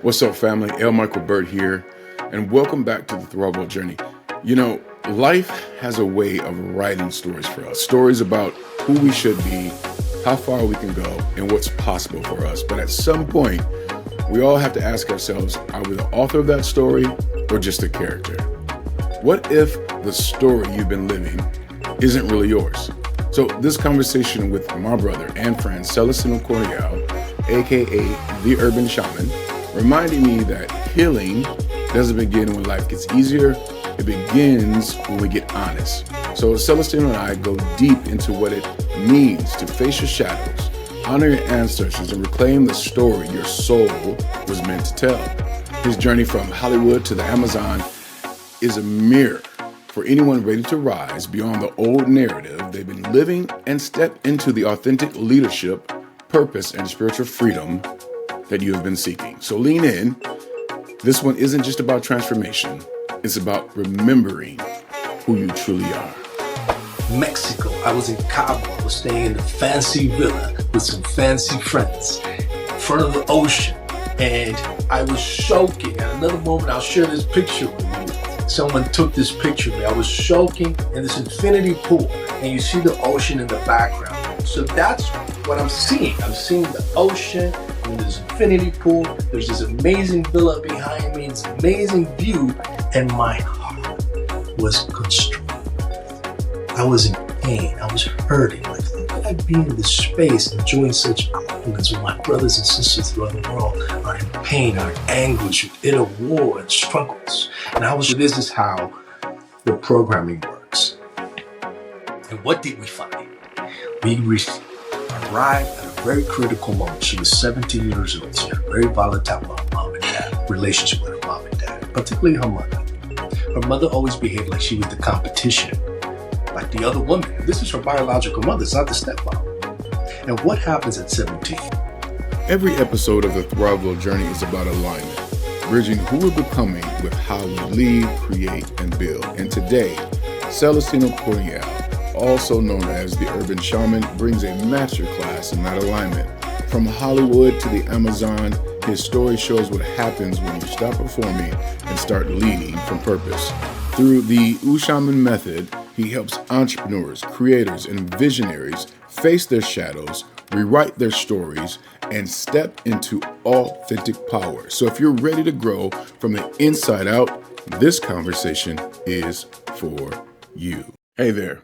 What's up, family? L. Michael Bird here, and welcome back to the ThriveWell journey. You know, life has a way of writing stories for us, stories about who we should be, how far we can go, and what's possible for us. But at some point, we all have to ask ourselves, are we the author of that story or just a character? What if the story you've been living isn't really yours? So this conversation with my brother and friend, Celestino, aka the Urban Shaman, reminding me that healing doesn't begin when life gets easier. It begins when we get honest. So Celestino and I go deep into what it means to face your shadows, honor your ancestors, and reclaim the story your soul was meant to tell. His journey from Hollywood to the Amazon is a mirror for anyone ready to rise beyond the old narrative they've been living and step into the authentic leadership, purpose, and spiritual freedom that you have been seeking. So lean in. This one isn't just about transformation. It's about remembering who you truly are. Mexico. I was in Cabo. I was staying in a fancy villa with some fancy friends in front of the ocean. And I was soaking. At another moment, I'll share this picture with you. Someone took this picture of me. I was soaking in this infinity pool. And you see the ocean in the background. So that's what I'm seeing. I'm seeing the ocean in this infinity pool. There's this amazing villa behind me, this amazing view, and my heart was constricted. I was in pain. I was hurting. Like, how could I be in this space enjoying such opulence when my brothers and sisters throughout the world are in pain, are in anguish, in a war and struggles? And I was, this is how the programming works. And what did we find? We arrived at a very critical moment. She was 17 years old. She had a very volatile mom and dad relationship with her mom and dad, particularly her mother. Her mother always behaved like she was the competition, like the other woman. This is her biological mother, it's not the stepmom. And what happens at 17? Every episode of the ThriveWell journey is about alignment, bridging who we're becoming with how we lead, create, and build. And today, Celestino, also known as the Urban Shaman, brings a masterclass in that alignment. From Hollywood to the Amazon, his story shows what happens when you stop performing and start leading from purpose. Through the Ushaman method, he helps entrepreneurs, creators, and visionaries face their shadows, rewrite their stories, and step into authentic power. So if you're ready to grow from the inside out, this conversation is for you. Hey there.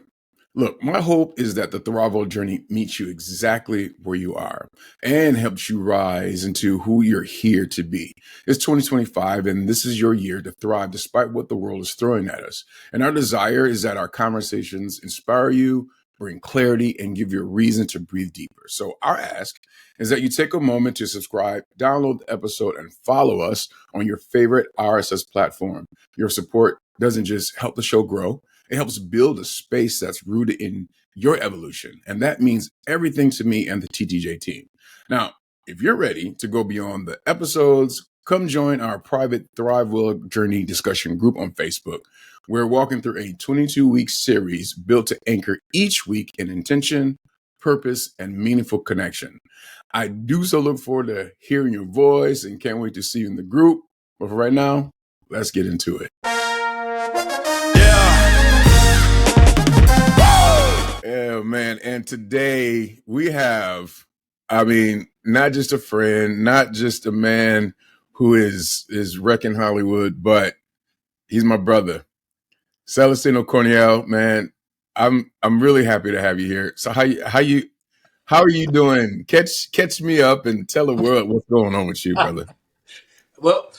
Look, my hope is that the ThriveWell journey meets you exactly where you are and helps you rise into who you're here to be. It's 2025, and this is your year to thrive despite what the world is throwing at us. And our desire is that our conversations inspire you, bring clarity, and give you a reason to breathe deeper. So our ask is that you take a moment to subscribe, download the episode, and follow us on your favorite RSS platform. Your support doesn't just help the show grow. It helps build a space that's rooted in your evolution. And that means everything to me and the TTJ team. Now, if you're ready to go beyond the episodes, come join our private ThriveWell Journey discussion group on Facebook. We're walking through a 22-week series built to anchor each week in intention, purpose, and meaningful connection. I do so look forward to hearing your voice and can't wait to see you in the group. But for right now, let's get into it. Yeah, man. And today we have, not just a friend, not just a man who is wrecking Hollywood, but he's my brother, Celestino, man. I'm really happy to have you here. So how are you doing? Catch me up and tell the world what's going on with you, brother. Well,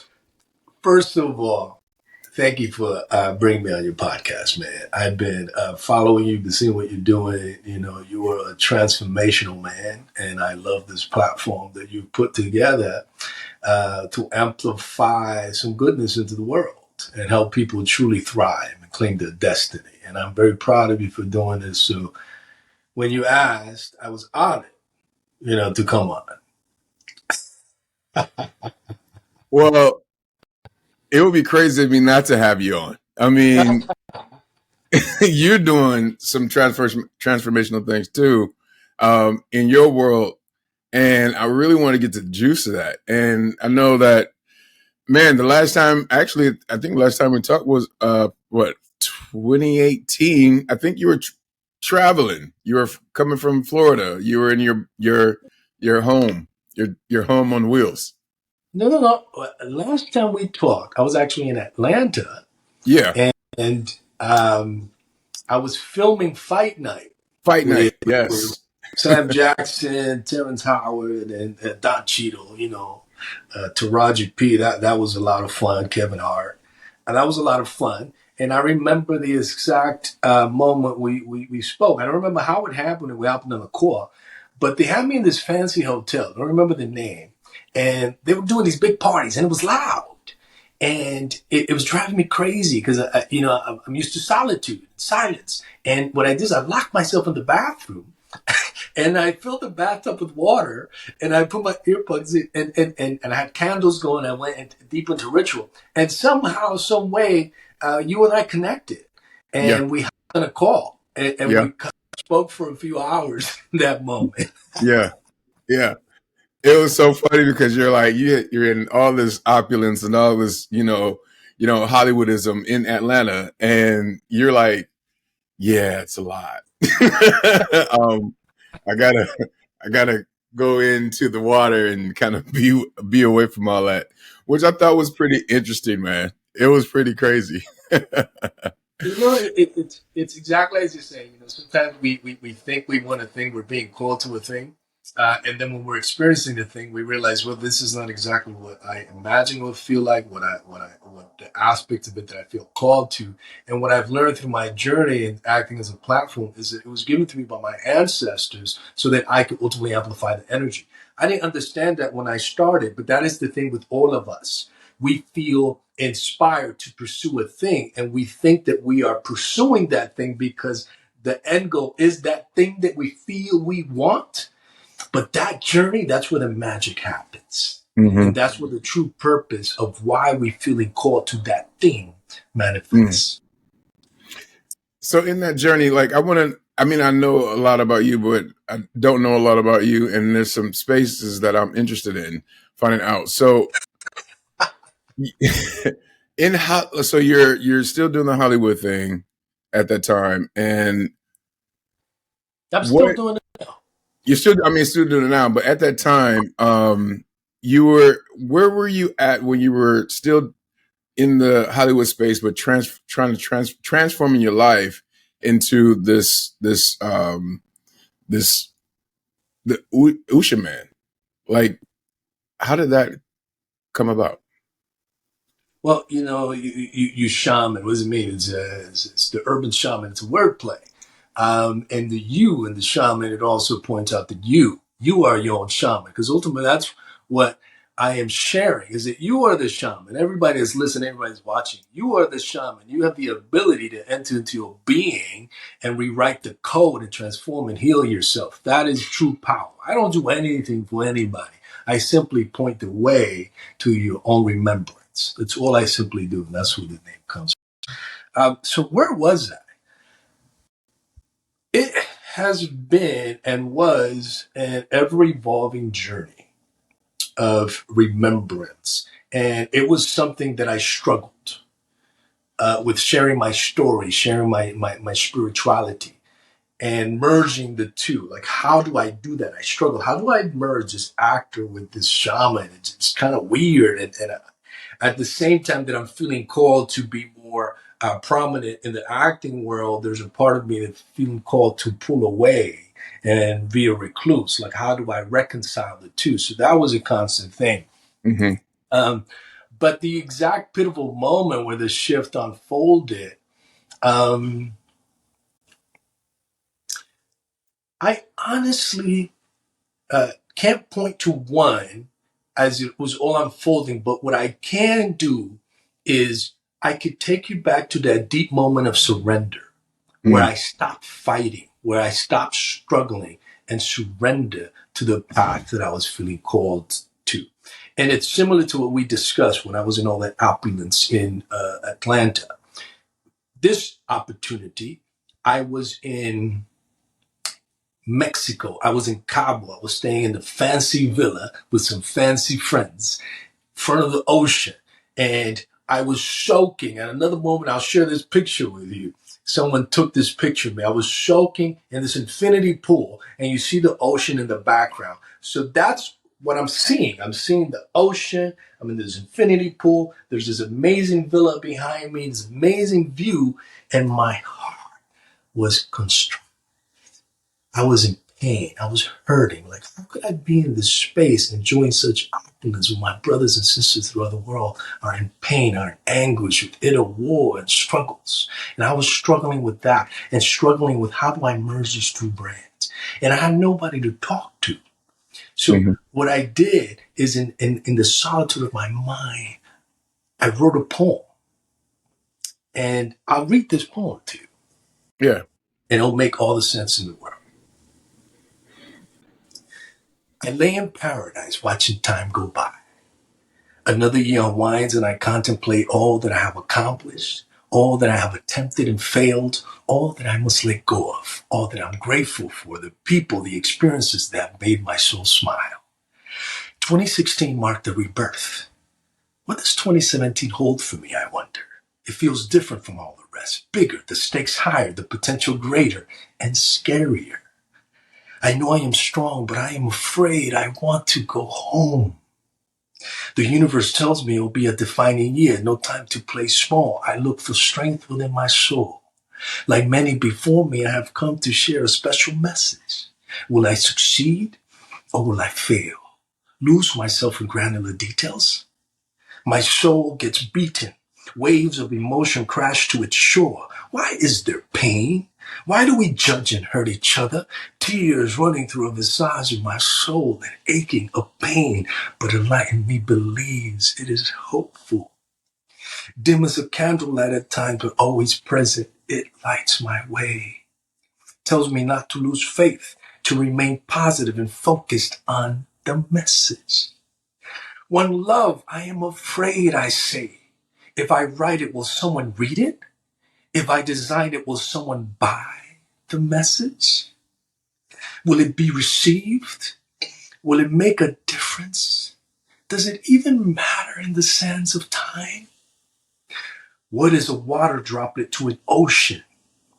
first of all, thank you for bringing me on your podcast, man. I've been following you, been seeing what you're doing. You know, you are a transformational man, and I love this platform that you put together to amplify some goodness into the world and help people truly thrive and claim their destiny. And I'm very proud of you for doing this. So when you asked, I was honored, to come on. Well, it would be crazy of me not to have you on. I mean, you're doing some transformational things too in your world. And I really want to get to the juice of that. And I know that Man, the last time, actually, I think last time we talked was what, 2018. I think you were traveling. You were coming from Florida. You were in your home, your home on wheels. No. Last time we talked, I was actually in Atlanta, Yeah, and I was filming Fight Night fight with, night. with Yes. Sam Jackson, Terrence Howard, and Don Cheadle. Taraji P. That was a lot of fun. Kevin Hart, and that was a lot of fun. And I remember the exact moment we spoke. I don't remember how it happened, and we happened on the call, but they had me in this fancy hotel. I don't remember the name, and they were doing these big parties, and it was loud. And it was driving me crazy because I'm used to solitude, silence. And what I did is I locked myself in the bathroom, and I filled the bathtub with water, and I put my earplugs in, and I had candles going. I went deep into ritual, and somehow, some way, you and I connected, Yeah. and we had a call, and Yeah. we spoke for a few hours in that moment. Yeah. Yeah. It was so funny because you're like you're in all this opulence and all this Hollywoodism in Atlanta, and you're like, yeah, it's a lot. I gotta I gotta go into the water and kind of be away from all that, which I thought was pretty interesting, man. It was pretty crazy. It's exactly as you say. Sometimes we think we want a thing, we're being called to a thing, and then when we're experiencing the thing, we realize, well, this is not exactly what I imagine would feel like, what the aspects of it that I feel called to, and what I've learned through my journey and acting as a platform is that it was given to me by my ancestors so that I could ultimately amplify the energy. I didn't understand that when I started, but that is the thing with all of us. We feel inspired to pursue a thing, and we think that we are pursuing that thing because the end goal is that thing that we feel we want. But that journey, that's where the magic happens. Mm-hmm. And that's where the true purpose of why we're feeling called to that thing Mm. manifests. So in that journey, like I know a lot about you, but I don't know a lot about you, and there's some spaces that I'm interested in finding out. So so you're still doing the Hollywood thing at that time, and I'm still what doing it now. you're still doing it now, but at that time, where were you at when you were still in the Hollywood space, but trying to transforming your life into this the Ushaman? Like, how did that come about? Well, you shaman. What does it mean? It's the urban shaman. It's a wordplay. And the you and the shaman, it also points out that you are your own shaman. Because ultimately, that's what I am sharing, is that you are the shaman. Everybody is listening, everybody's watching. You are the shaman. You have the ability to enter into your being and rewrite the code and transform and heal yourself. That is true power. I don't do anything for anybody. I simply point the way to your own remembrance. That's all I simply do, and that's where the name comes from. So where was I? It has been and was an ever-evolving journey of remembrance. And it was something that I struggled with sharing my story, sharing my spirituality, and merging the two. Like, how do I do that? I struggle. How do I merge this actor with this shaman? It's kind of weird. And at the same time that I'm feeling called to be more prominent in the acting world, there's a part of me that's feeling called to pull away and be a recluse. Like, how do I reconcile the two? So that was a constant thing. Mm-hmm. Um, but the exact pivotal moment where the shift unfolded, I honestly can't point to one as it was all unfolding, but what I can do is I could take you back to that deep moment of surrender where I stopped fighting, where I stopped struggling and surrender to the path that I was feeling called to. And it's similar to what we discussed when I was in all that opulence in Atlanta. This opportunity, I was in Mexico. I was in Cabo. I was staying in the fancy villa with some fancy friends, in front of the ocean. And I was soaking. At another moment, I'll share this picture with you. Someone took this picture of me. I was soaking in this infinity pool, and you see the ocean in the background. So that's what I'm seeing. I'm seeing the ocean. I'm in this infinity pool. There's this amazing villa behind me, this amazing view, and my heart was constricted. I was in pain. I was hurting. Like, how could I be in this space enjoying such opulence when my brothers and sisters throughout the world are in pain, are in anguish, with inner war and struggles? And I was struggling with that and struggling with how do I merge these two brands? And I had nobody to talk to. So what I did is in the solitude of my mind, I wrote a poem. And I'll read this poem to you. Yeah. And it'll make all the sense in the world. I lay in paradise watching time go by. Another year unwinds and I contemplate all that I have accomplished, all that I have attempted and failed, all that I must let go of, all that I'm grateful for, the people, the experiences that have made my soul smile. 2016 marked the rebirth. What does 2017 hold for me, I wonder? It feels different from all the rest, bigger, the stakes higher, the potential greater, and scarier. I know I am strong, but I am afraid. I want to go home. The universe tells me it will be a defining year, no time to play small. I look for strength within my soul. Like many before me, I have come to share a special message. Will I succeed or will I fail? Lose myself in granular details? My soul gets beaten. Waves of emotion crash to its shore. Why is there pain? Why do we judge and hurt each other? Tears running through a visage of my soul and aching of pain. But a light in me believes it is hopeful. Dim as a candlelight at times, but always present, it lights my way. Tells me not to lose faith, to remain positive and focused on the message. One love, I am afraid, I say. If I write it, will someone read it? If I design it, will someone buy the message? Will it be received? Will it make a difference? Does it even matter in the sands of time? What is a water droplet to an ocean?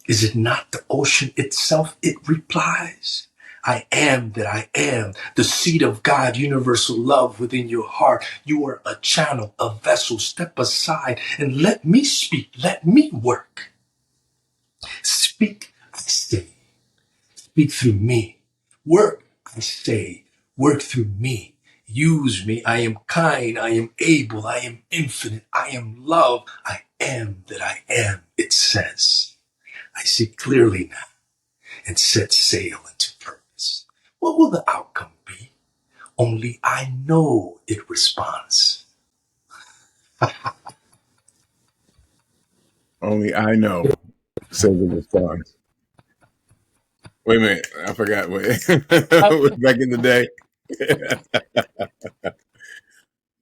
Is it not the ocean itself? It replies. I am that I am, the seed of God, universal love within your heart. You are a channel, a vessel. Step aside and let me speak. Let me work. Speak, I say. Speak through me. Work, I say. Work through me. Use me. I am kind. I am able. I am infinite. I am love. I am that I am, it says. I see clearly now and set sail into purpose. What will the outcome be? Only I know it responds. Only I know, says the response. Wait a minute. I forgot. Wait. Back in the day.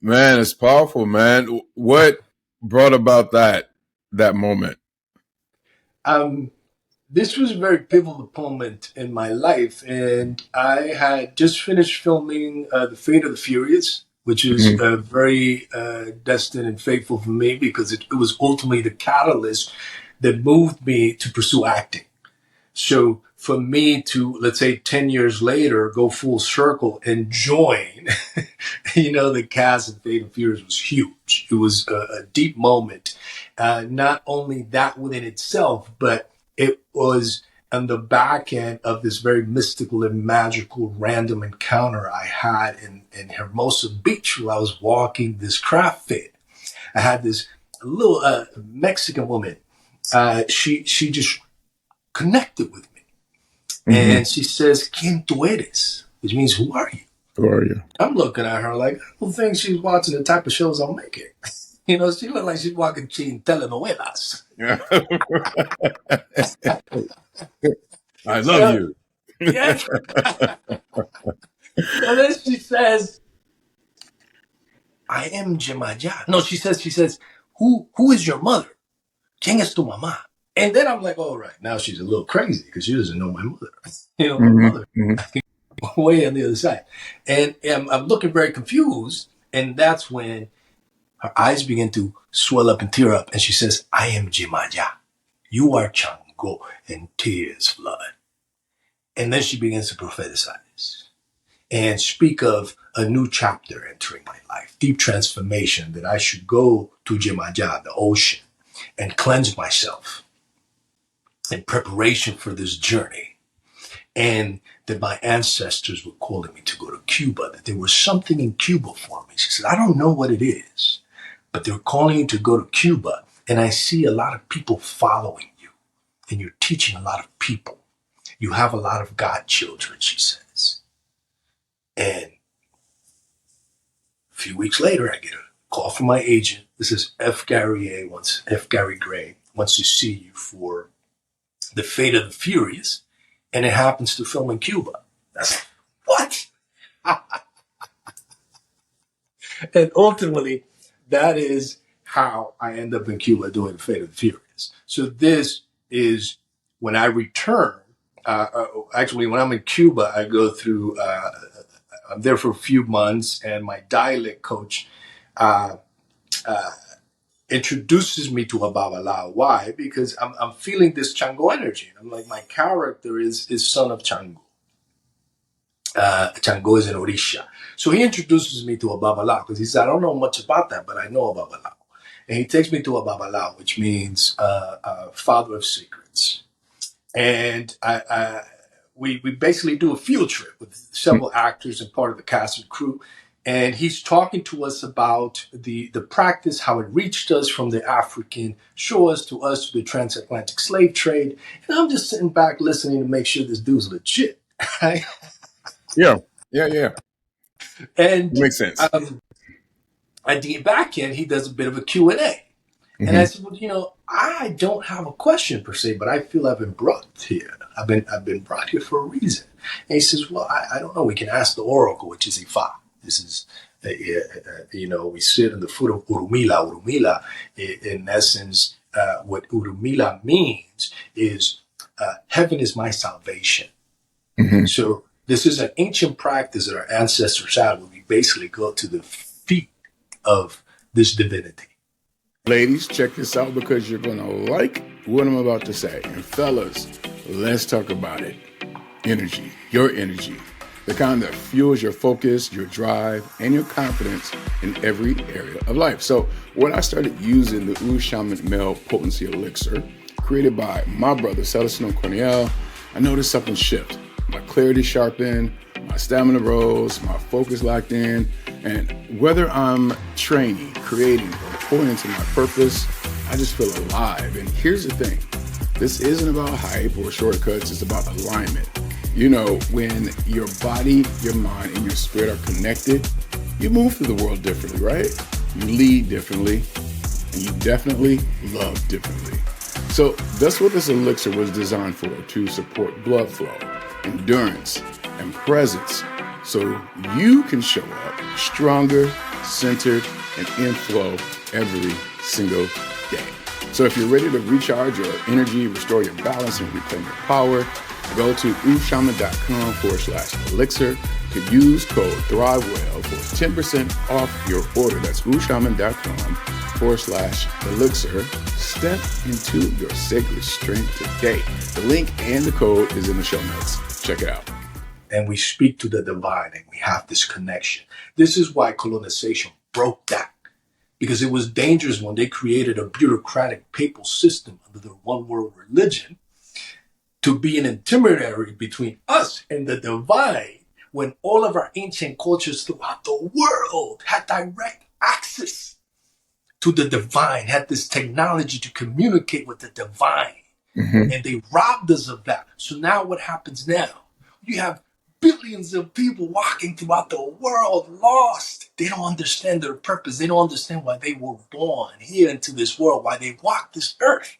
Man, it's powerful, man. What brought about that moment? This was a very pivotal moment in my life, and I had just finished filming The Fate of the Furious, which is very destined and faithful for me because it was ultimately the catalyst that moved me to pursue acting. So for me to, let's say 10 years later, go full circle and join, the cast of Fate and Furious was huge. It was a deep moment. Not only that within itself, but it was on the back end of this very mystical and magical random encounter I had in Hermosa Beach while I was walking this craft fair. I had this little Mexican woman. She just connected with me. And she says, ¿Quién tú eres? Which means, who are you? Who are you? I'm looking at her like, I don't think she's watching the type of shows I'm making. She looked like she's watching telenovelas. Yeah. I love you. Yes. So then she says, I am Jemaya. No, she says, who is your mother? ¿Quién es tu mamá? And then I'm like, all right, now she's a little crazy because she doesn't know my mother. My mother. Way on the other side. And I'm looking very confused. And that's when Her eyes begin to swell up and tear up, and she says, I am Jimaja. You are Chango, and tears flood. And then she begins to prophesize and speak of a new chapter entering my life, deep transformation, that I should go to Jimaja, the ocean, and cleanse myself in preparation for this journey. And that my ancestors were calling me to go to Cuba, that there was something in Cuba for me. She said, I don't know what it is, but they're calling you to go to Cuba. And I see a lot of people following you, and you're teaching a lot of people. You have a lot of godchildren, she says. And a few weeks later, I get a call from my agent. This is F. Gary Gray wants to see you for The Fate of the Furious, and it happens to film in Cuba. That's like, what? And ultimately, that is how I end up in Cuba doing The Fate of the Furious. So this is when I return. Actually, when I'm in Cuba, I go through, I'm there for a few months, and my dialect coach introduces me to a Babalao. Why? Because I'm feeling this Chango energy. I'm like, my character is son of Chango. Chango is an Orisha. So he introduces me to a Babalao because he said, I don't know much about that, but I know a Babalao. And he takes me to a Babalao, which means father of secrets. And we basically do a field trip with several actors and part of the cast and crew. And he's talking to us about the practice, how it reached us from the African shores to us through the transatlantic slave trade. And I'm just sitting back listening to make sure this dude's legit. Right? Yeah. And Makes sense. at the back end, he does a bit of a Q&A. And I said, well, I don't have a question per se, but I feel I've been brought here. I've been brought here for a reason. And he says, well, I don't know. We can ask the oracle, which is Ifa. This is, we sit in the foot of Urumila. Urumila, in essence, what Urumila means is heaven is my salvation. So this is an ancient practice that our ancestors had, where we basically go to the feet of this divinity. Ladies, check this out, because you're going to like what I'm about to say. And fellas, let's talk about it. Energy, your energy, the kind that fuels your focus, your drive, and your confidence in every area of life. So when I started using the Ushaman male potency elixir, created by my brother Celestino, I noticed something shift. My clarity sharpened, my stamina rose, my focus locked in, and whether I'm training, creating, or pouring into my purpose, I just feel alive. And here's the thing, this isn't about hype or shortcuts, it's about alignment. When your body, your mind, and your spirit are connected, you move through the world differently, right? You lead differently, and you definitely love differently. So that's what this elixir was designed for, to support blood flow, endurance, and presence, so you can show up stronger, centered, and in flow every single day. So if you're ready to recharge your energy, restore your balance, and reclaim your power, go to ushaman.com/elixir to use code ThriveWell for 10% off your order. That's ushaman.com/elixir. Step into your sacred strength today. The link and the code is in the show notes. Check it out. And we speak to the divine, and we have this connection. This is why colonization broke that, because it was dangerous when they created a bureaucratic papal system under the one world religion to be an intermediary between us and the divine, when all of our ancient cultures throughout the world had direct access to the divine, had this technology to communicate with the divine. And they robbed us of that. So now what happens now? You have billions of people walking throughout the world lost. They don't understand their purpose. They don't understand why they were born here into this world, why they walk this earth.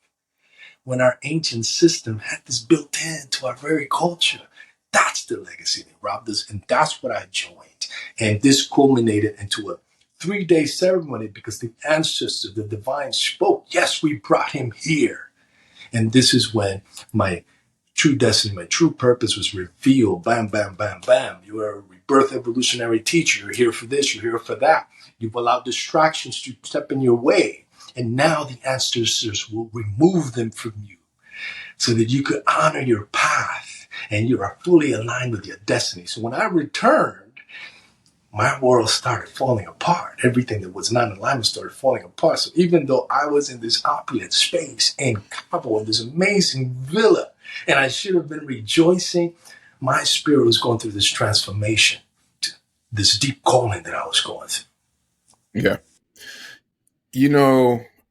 When our ancient system had this built into our very culture, that's the legacy they robbed us. And that's what I joined. And this culminated into a 3-day ceremony because the ancestor, the divine, spoke. Yes, we brought him here. And this is when my true destiny, my true purpose was revealed. Bam, bam, bam, bam. You are a rebirth evolutionary teacher. You're here for this. You're here for that. You've allowed distractions to step in your way. And now the ancestors will remove them from you so that you could honor your path and you are fully aligned with your destiny. So when I returned, my world started falling apart. Everything that was not in alignment started falling apart. So even though I was in this opulent space in Cabo, in this amazing villa, and I should have been rejoicing, my spirit was going through this transformation, this deep calling that I was going through. Yeah.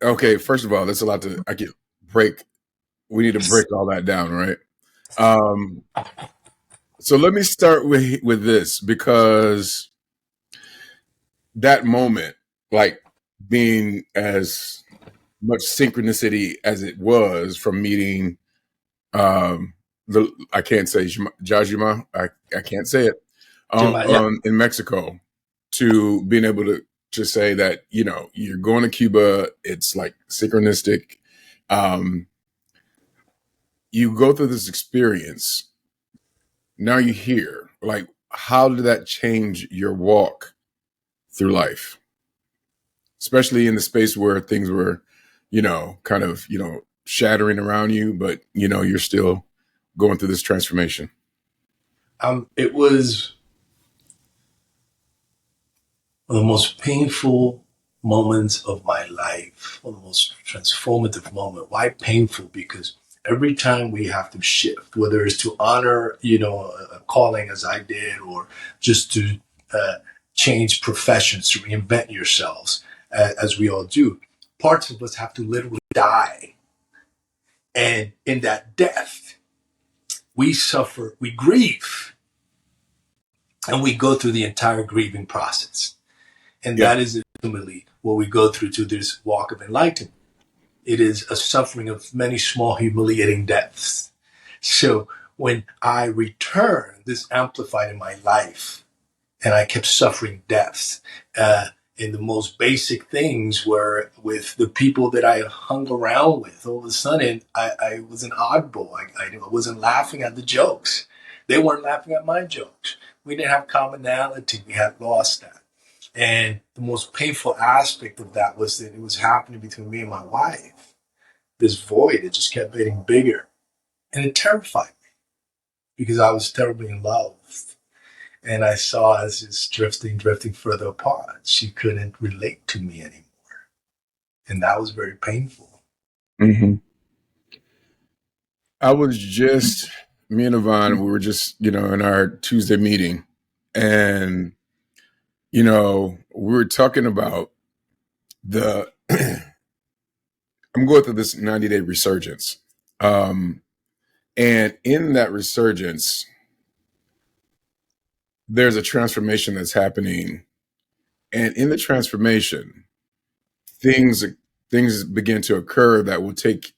Okay, first of all, that's a lot to break. We need to break all that down, right? So let me start with this, because that moment, like being as much synchronicity as it was from meeting I can't say Jajima, I can't say it, in Mexico, to being able to say that, you're going to Cuba, it's like synchronistic. You go through this experience, now you're here. Like, how did that change your walk through life? Especially in the space where things were, kind of, shattering around you, but, you're still going through this transformation. It was one of the most painful moments of my life, one of the most transformative moment. Why painful? Because every time we have to shift, whether it's to honor, a calling as I did, or just to change professions, to reinvent yourselves, as we all do, parts of us have to literally die. And in that death, we suffer, we grieve, and we go through the entire grieving process. And that is ultimately what we go through to this walk of enlightenment. It is a suffering of many small, humiliating deaths. So when I returned, this amplified in my life, and I kept suffering deaths. And the most basic things were with the people that I hung around with. All of a sudden, I was an oddball. I wasn't laughing at the jokes. They weren't laughing at my jokes. We didn't have commonality. We had lost that. And the most painful aspect of that was that it was happening between me and my wife. This void, it just kept getting bigger. And it terrified me because I was terribly in love. And I saw us just drifting further apart. She couldn't relate to me anymore. And that was very painful. Mm-hmm. Me and Yvonne, we were just, in our Tuesday meeting, and, we were talking about I'm going through this 90-day resurgence. And in that resurgence, there's a transformation that's happening. And in the transformation, things begin to occur that will take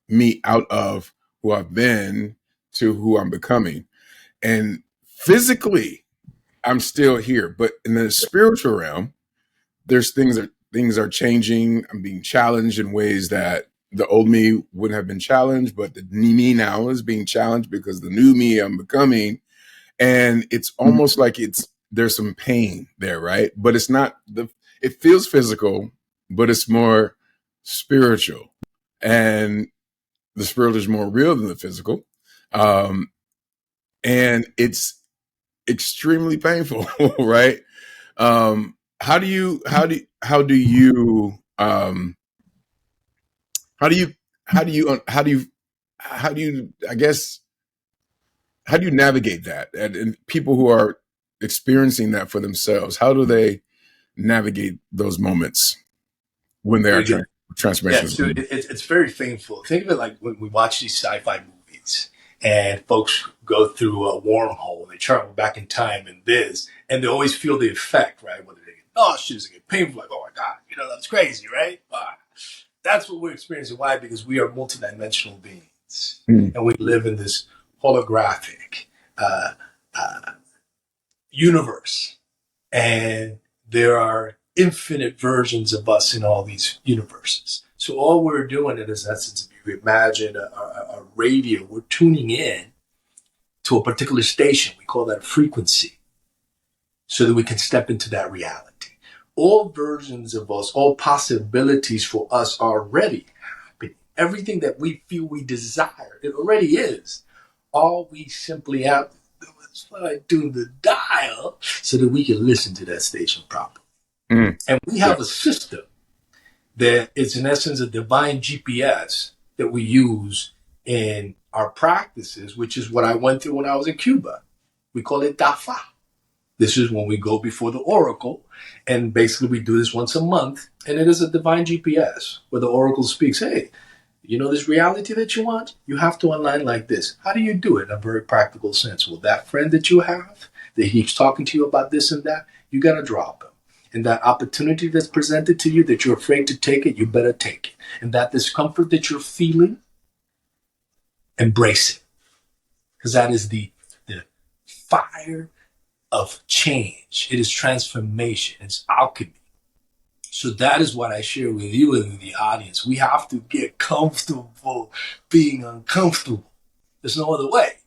me out of who I've been to who I'm becoming. And physically, I'm still here, but in the spiritual realm, there's things are changing. I'm being challenged in ways that the old me wouldn't have been challenged, but the me now is being challenged because the new me I'm becoming. And it's almost like there's some pain there, right? But it's not it feels physical, but it's more spiritual. And the spiritual is more real than the physical. And it's extremely painful, right? How do you navigate that? And people who are experiencing that for themselves, how do they navigate those moments when they are transformations? Yeah, so it's very painful. Think of it like when we watch these sci-fi movies and folks go through a wormhole and they travel back in time and they always feel the effect, right? Whether they get nauseous, they get painful, like, oh my God, that's crazy, right? That's what we're experiencing. Why? Because we are multidimensional beings and we live in this holographic universe. And there are infinite versions of us in all these universes. So all we're doing in this essence, if you imagine a radio, we're tuning in to a particular station. We call that a frequency so that we can step into that reality. all versions of us, all possibilities for us are already happening. Everything that we feel we desire, it already is. All we simply have to do is tune the dial so that we can listen to that station properly. And we have a system that is in essence a divine GPS that we use in our practices, which is what I went through when I was in Cuba. We call it DAFA. This is when we go before the oracle, and basically we do this once a month, and it is a divine GPS where the oracle speaks, hey, you know this reality that you want? You have to align like this. How do you do it in a very practical sense? Well, that friend that you have that keeps talking to you about this and that, you got to drop him. And that opportunity that's presented to you that you're afraid to take it, you better take it. And that discomfort that you're feeling, embrace it. Because that is the fire of change. It is transformation. It's alchemy. So that is what I share with you and the audience. We have to get comfortable being uncomfortable. There's no other way.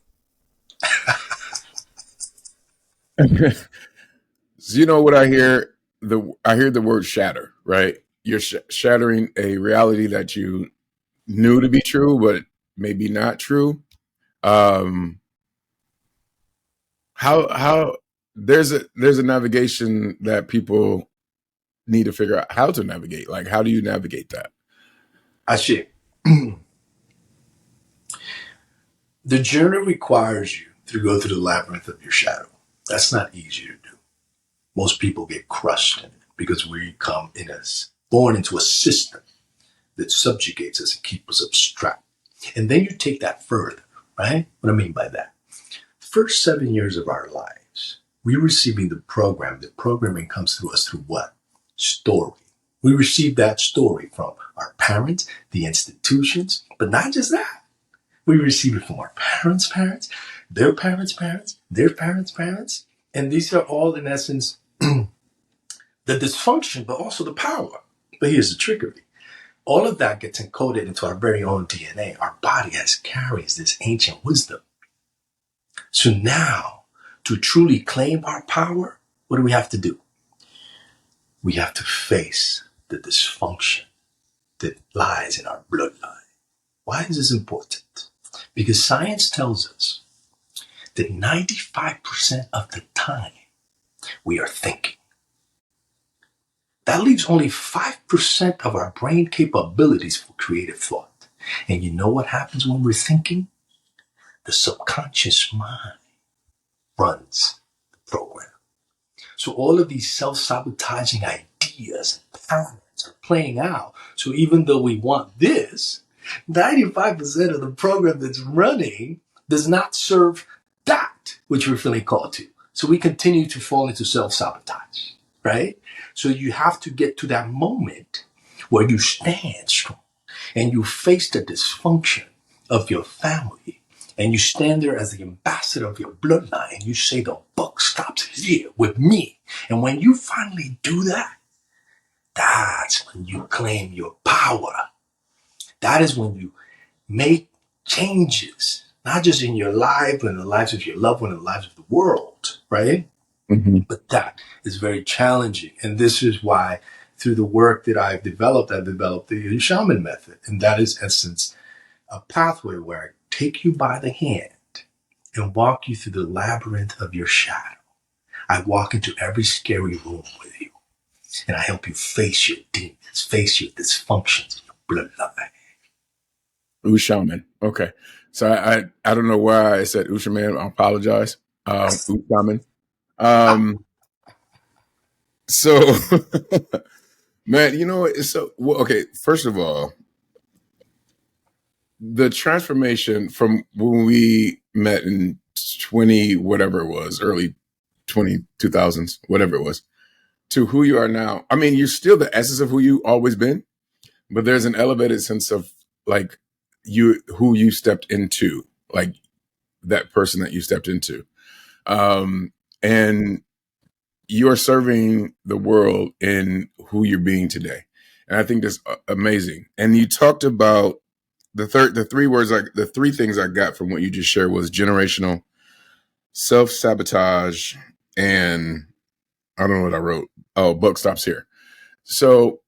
So you know what I hear? I hear the word shatter, right? You're shattering a reality that you knew to be true, but maybe not true. How there's a navigation that people need to figure out how to navigate. Like, how do you navigate that? I share. The journey requires you to go through the labyrinth of your shadow. That's not easy to do. Most people get crushed in it because we come born into a system that subjugates us and keeps us abstract. And then you take that further, right? What I mean by that. The first 7 years of our lives, we're receiving the program. The programming comes through us through what? Story. We receive that story from our parents, the institutions, but not just that. We receive it from our parents' parents, their parents' parents, their parents' parents. And these are all, in essence, the dysfunction, but also the power. But here's the trickery. All of that gets encoded into our very own DNA. Our body carries this ancient wisdom. So now, to truly claim our power, what do we have to do? We have to face the dysfunction that lies in our bloodline. Why is this important? Because science tells us that 95% of the time we are thinking. That leaves only 5% of our brain capabilities for creative thought. And you know what happens when we're thinking? The subconscious mind runs the program. So all of these self-sabotaging ideas and patterns are playing out. So even though we want this, 95% of the program that's running does not serve that which we're feeling called to. So we continue to fall into self-sabotage, right? So you have to get to that moment where you stand strong and you face the dysfunction of your family and you stand there as the ambassador of your bloodline and you say the buck stops here with me. And when you finally do that, that's when you claim your power. That is when you make changes, not just in your life, but in the lives of your loved one, and the lives of the world, right? Mm-hmm. But that is very challenging. And this is why through the work that I've developed the Ushaman method. And that is, in essence, a pathway where I take you by the hand and walk you through the labyrinth of your shadow. I walk into every scary room with you. And I help you face your demons, face your dysfunctions, your bloodline. Ushaman. Okay. So I don't know why I said Ushaman. I apologize. Ushaman. So, man, you know, it's so well, okay. First of all, the transformation from when we met in 20, whatever it was, early 2000s, whatever it was, to who you are now. I mean, you're still the essence of who you always been, but there's an elevated sense of like who you stepped into, like that person that you stepped into. And you're serving the world in who you're being today. And I think that's amazing. And you talked about the three things I got from what you just shared was generational, self-sabotage, and I don't know what I wrote. Oh, buck stops here. So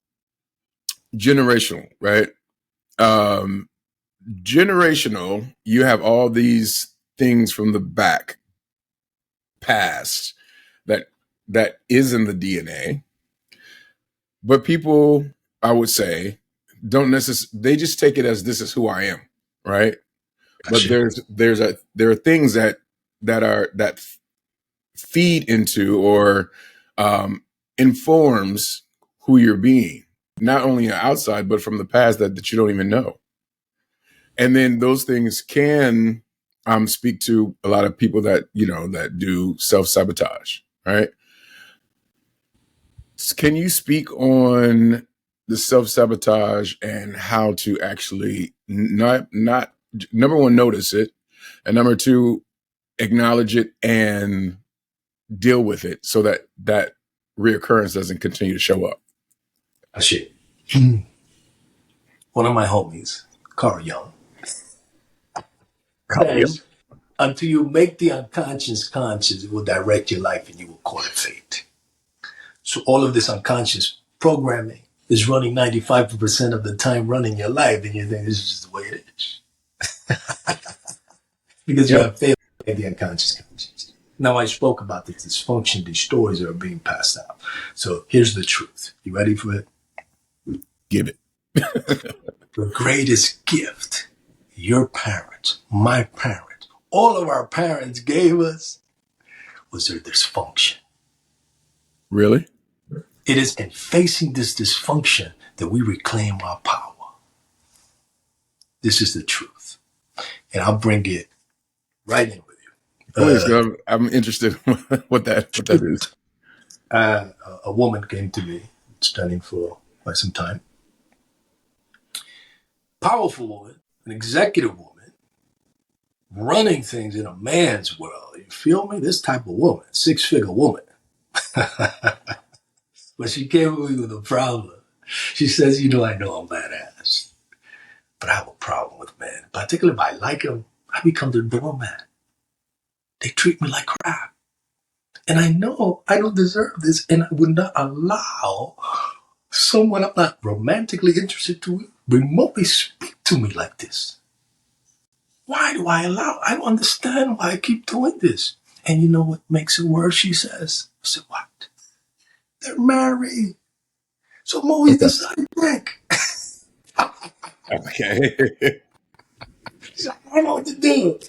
generational, right? Generational, you have all these things from the back past that is in the DNA, but people, I would say, don't necessarily, they just take it as this is who I am, right? But Gotcha. there are things that feed into or informs who you're being, not only outside but from the past that you don't even know. And then those things can speak to a lot of people that that do self-sabotage, right? Can you speak on the self-sabotage and how to actually not number one, notice it, and number two, acknowledge it and deal with it so that reoccurrence doesn't continue to show up? Gotcha. One of my homies, Carl Young, says, until you make the unconscious conscious, it will direct your life and you will call it fate. So all of this unconscious programming is running 95% of the time running your life, and you think this is just the way it is. Because you Yep. have failed to make the unconscious conscious. Now, I spoke about the dysfunction, these stories that are being passed out. So here's the truth. You ready for it? Give it. The greatest gift your parents, my parents, all of our parents gave us was their dysfunction. Really? It is in facing this dysfunction that we reclaim our power. This is the truth. And I'll bring it right in with you. Please, I'm interested in what that is. A woman came to me, studying for quite some time. Powerful woman, an executive woman, running things in a man's world. You feel me? This type of woman, 6-figure woman. But she came to me with a problem. She says, I know I'm badass, but I have a problem with men. Particularly if I like them, I become their doormat. They treat me like crap. And I know I don't deserve this, and I would not allow someone I'm not romantically interested to remotely speak to me like this. Why do I allow? I don't understand why I keep doing this. And you know what makes it worse, she says? I said, what? They're married. So I'm always the side dick. Okay. So I don't know what to do.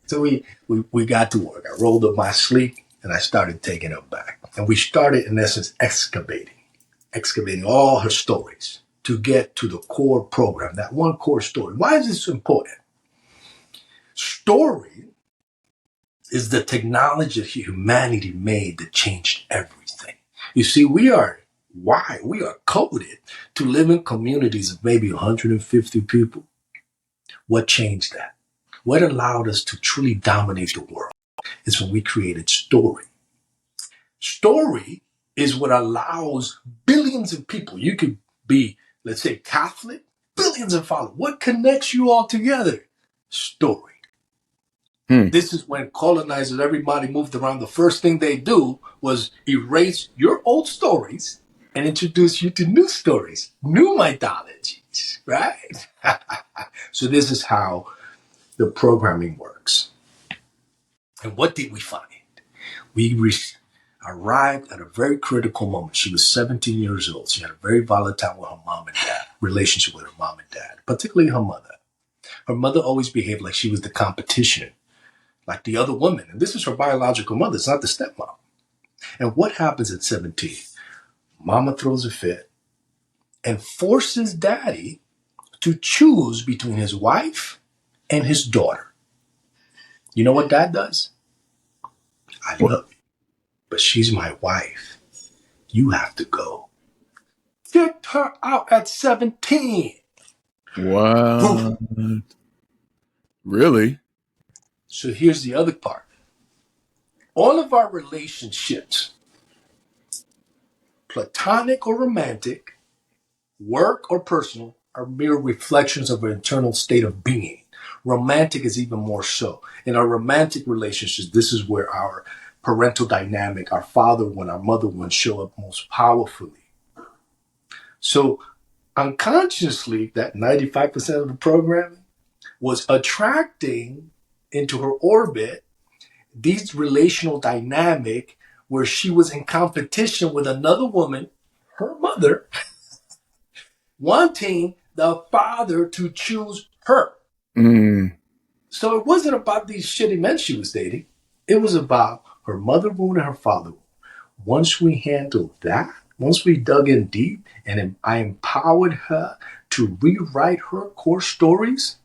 So we got to work. I rolled up my sleeve and I started taking her back. And we started, in essence, excavating all her stories to get to the core program, that one core story. Why is this important? Story is the technology that humanity made that changed everything. You see, we are coded to live in communities of maybe 150 people. What changed that? What allowed us to truly dominate the world is when we created story. Story is what allows billions of people. You could be, let's say, Catholic, billions of followers. What connects you all together? Story. This is when colonizers, everybody moved around. The first thing they do was erase your old stories and introduce you to new stories, new mythologies, right? So this is how the programming works. And what did we find? We arrived at a very critical moment. She was 17 years old. She had a very volatile with her mom and dad, relationship with her mom and dad, particularly her mother. Her mother always behaved like she was the competition, like the other woman. And this is her biological mother. It's not the stepmom. And what happens at 17? Mama throws a fit and forces daddy to choose between his wife and his daughter. You know what dad does? I love you, but she's my wife. You have to go. Kicked her out at 17. Wow. Really? So here's the other part. All of our relationships, platonic or romantic, work or personal, are mere reflections of an internal state of being. Romantic is even more so. In our romantic relationships, this is where our parental dynamic, our father one, our mother one, show up most powerfully. So unconsciously, that 95% of the programming was attracting into her orbit these relational dynamic where she was in competition with another woman, her mother, wanting the father to choose her. Mm. So it wasn't about these shitty men she was dating. It was about her mother wound and her father wound. Once we handled that, once we dug in deep and I empowered her to rewrite her core stories,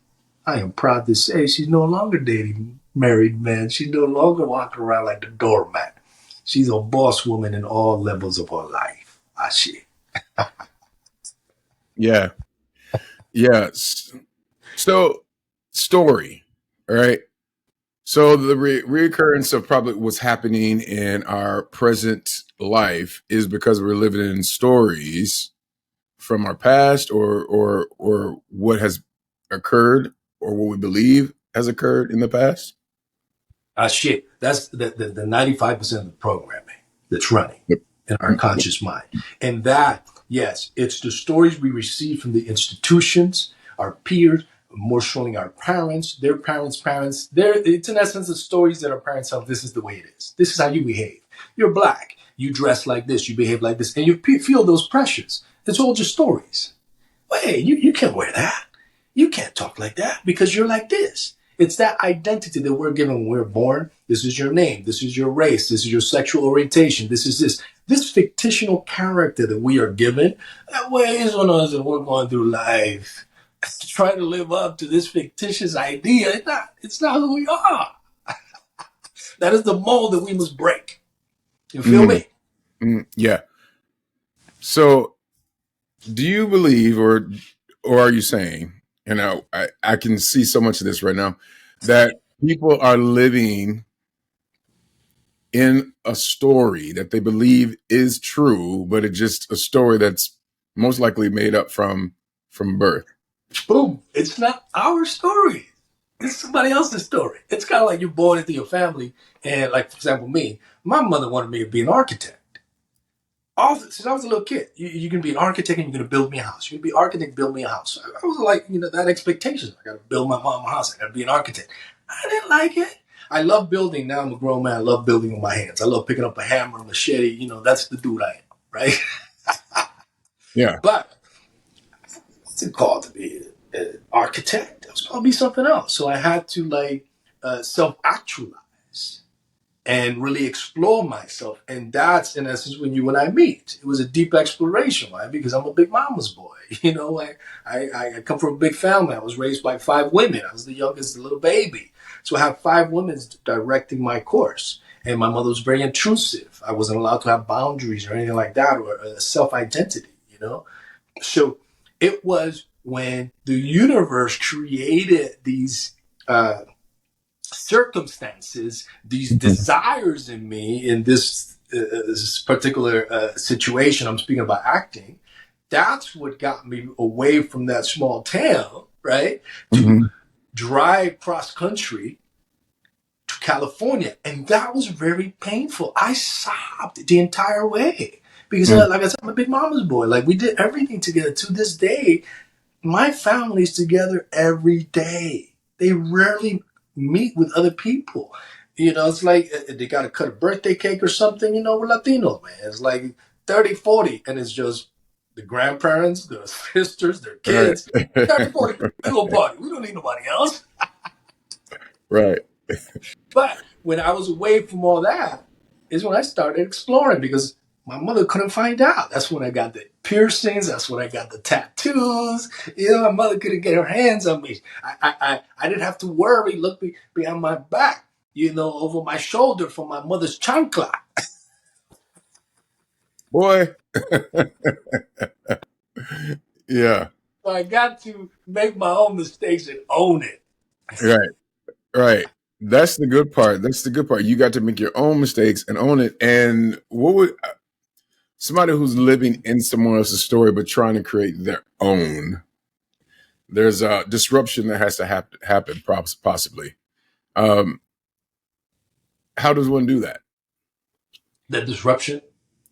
I am proud to say she's no longer dating married men. She's no longer walking around like the doormat. She's a boss woman in all levels of her life. Ashi. Yeah. Yeah. So, story, right? So the reoccurrence of probably what's happening in our present life is because we're living in stories from our past, or what has occurred, or what we believe has occurred in the past. Shit. That's the 95% of the programming that's running Yep. in our conscious mind. And that, yes, it's the stories we receive from the institutions, our peers, more strongly our parents, their parents' parents. It's in essence the stories that our parents tell. This is the way it is. This is how you behave. You're black. You dress like this. You behave like this. And you feel those pressures. It's all just stories. Hey, you can't wear that. You can't talk like that because you're like this. It's that identity that we're given when we're born. This is your name. This is your race. This is your sexual orientation. This is this. This fictional character that we are given, that weighs on us and we're going through life trying to live up to this fictitious idea. It's not who we are. That is the mold that we must break. You feel me? Yeah. So do you believe, or are you saying, and I can see so much of this right now, that people are living in a story that they believe is true, but it's just a story that's most likely made up from birth? Boom. It's not our story. It's somebody else's story. It's kind of like you're born into your family. And like, for example, me, my mother wanted me to be an architect. Since I was a little kid, you can be an architect and you're going to build me a house. You can be an architect, build me a house. I was like, that expectation. I got to build my mom a house. I got to be an architect. I didn't like it. I love building. Now I'm a grown man. I love building with my hands. I love picking up a hammer, a machete. That's the dude I am, right? Yeah. But I wasn't called to be an architect. I was called to be something else. So I had to self-actualize and really explore myself. And that's, in essence, when you and I meet. It was a deep exploration, right? Because I'm a big mama's boy. I come from a big family. I was raised by 5 women. I was the youngest, the little baby. So I have 5 women directing my course. And my mother was very intrusive. I wasn't allowed to have boundaries or anything like that, or a self-identity, So it was when the universe created these circumstances, these desires in me, in this particular situation, I'm speaking about acting, that's what got me away from that small town, right? To drive cross country to California. And that was very painful. I sobbed the entire way because, like I said, I'm a big mama's boy. Like, we did everything together. To this day, my family's together every day. They rarely meet with other people. It's like they got to cut a birthday cake or something. We're Latinos, man. It's like 30, 40, and it's just the grandparents, their sisters, their kids. Right. 30, 40 people, big old party. We don't need nobody else. Right. But when I was away from all that is when I started exploring, because my mother couldn't find out. That's when I got the piercings. That's when I got the tattoos. My mother couldn't get her hands on me. I didn't have to worry, look behind my back, over my shoulder for my mother's chancla. Boy. Yeah. So I got to make my own mistakes and own it. Right. Right. That's the good part. That's the good part. You got to make your own mistakes and own it. And what would somebody who's living in someone else's story but trying to create their own? There's a disruption that has to happen, possibly. How does one do that? That disruption,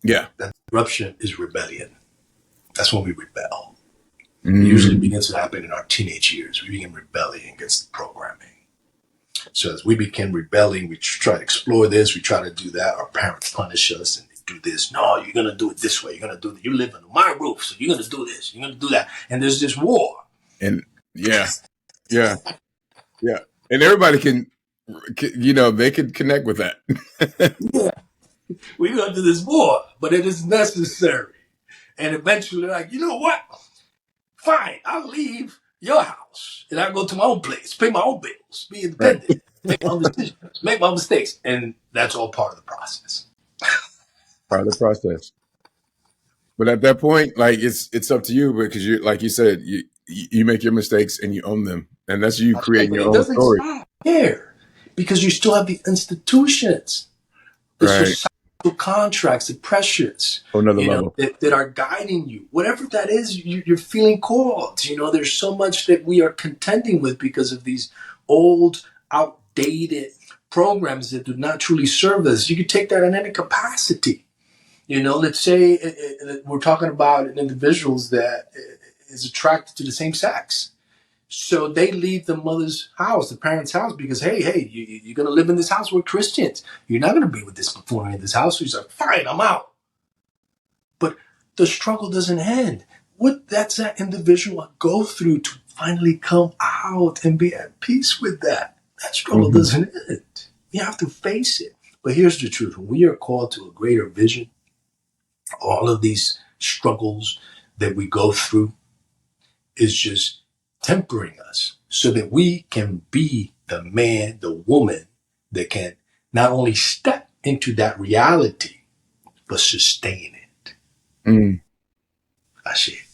Yeah. that disruption is rebellion. That's when we rebel. It Mm. usually begins to happen in our teenage years. We begin rebelling against the programming. So as we begin rebelling, we try to explore this, we try to do that. Our parents punish us and they do this. No, you're going to do it this way. You're going to do it. You live under my roof, so you're going to do this. You're going to do that. And there's this war. And yeah. And everybody can, they can connect with that. Yeah. We're going to do this war, but it is necessary. And eventually, like, you know what? Fine, I'll leave your house and I'll go to my own place, pay my own bills, be independent, right. Make my own decisions, make my own mistakes. And that's all part of the process. Part of the process. But at that point, like it's up to you, because you, like you said, you make your mistakes and you own them, and that's you creating your own story. Stop here, because you still have the institutions, the societal contracts, the pressures, another level that are guiding you. Whatever that is, you're feeling called. There's so much that we are contending with because of these old, outdated programs that do not truly serve us. You could take that in any capacity. Let's say we're talking about individuals that is attracted to the same sex. So they leave the mother's house, the parents' house, because, hey, you're going to live in this house. We're Christians. You're not going to be with this performer in this house. So he's like, fine, I'm out. But the struggle doesn't end. What does that individual go through to finally come out and be at peace with that? That struggle doesn't end. You have to face it. But here's the truth. When we are called to a greater vision, all of these struggles that we go through is just tempering us so that we can be the man, the woman that can not only step into that reality, but sustain it. I see it.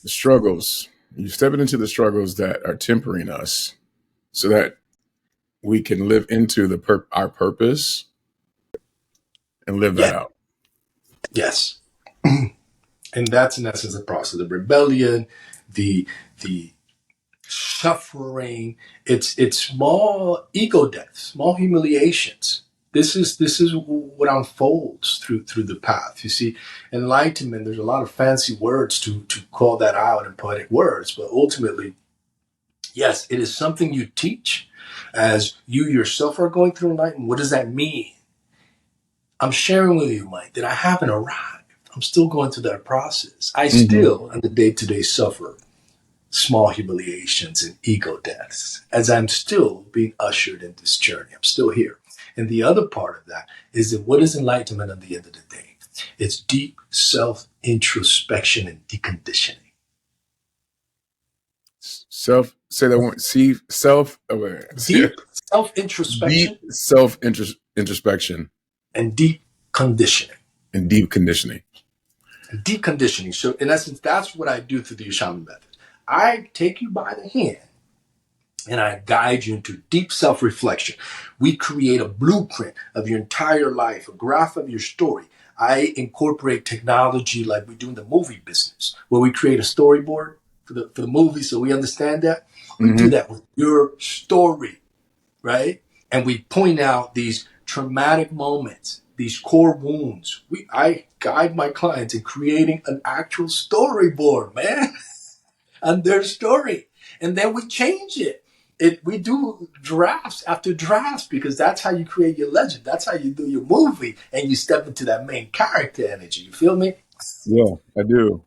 The struggles. You're stepping into the struggles that are tempering us so that we can live into our purpose and live that out. Yes. And that's in essence the process. The rebellion, the suffering, it's small ego deaths, small humiliations. This is what unfolds through the path. You see, enlightenment, there's a lot of fancy words to call that out in poetic words, but ultimately, yes, it is something you teach as you yourself are going through enlightenment. What does that mean? I'm sharing with you, Mike, that I haven't arrived. I'm still going through that process. I still, on the day-to-day, suffer small humiliations and ego deaths as I'm still being ushered in this journey. I'm still here. And the other part of that is that what is enlightenment at the end of the day? It's deep self-introspection and deconditioning. Say that one. See, deep self-introspection. Deep self-introspection. And deep conditioning. And deep conditioning. Deep conditioning. So in essence, that's what I do through the Ushaman method. I take you by the hand and I guide you into deep self-reflection. We create a blueprint of your entire life, a graph of your story. I incorporate technology like we do in the movie business, where we create a storyboard for the movie so we understand that. We do that with your story, right? And we point out these traumatic moments, these core wounds. I guide my clients in creating an actual storyboard, man, and their story. And then we change it. We do drafts after drafts because that's how you create your legend. That's how you do your movie and you step into that main character energy. You feel me? Yeah, I do.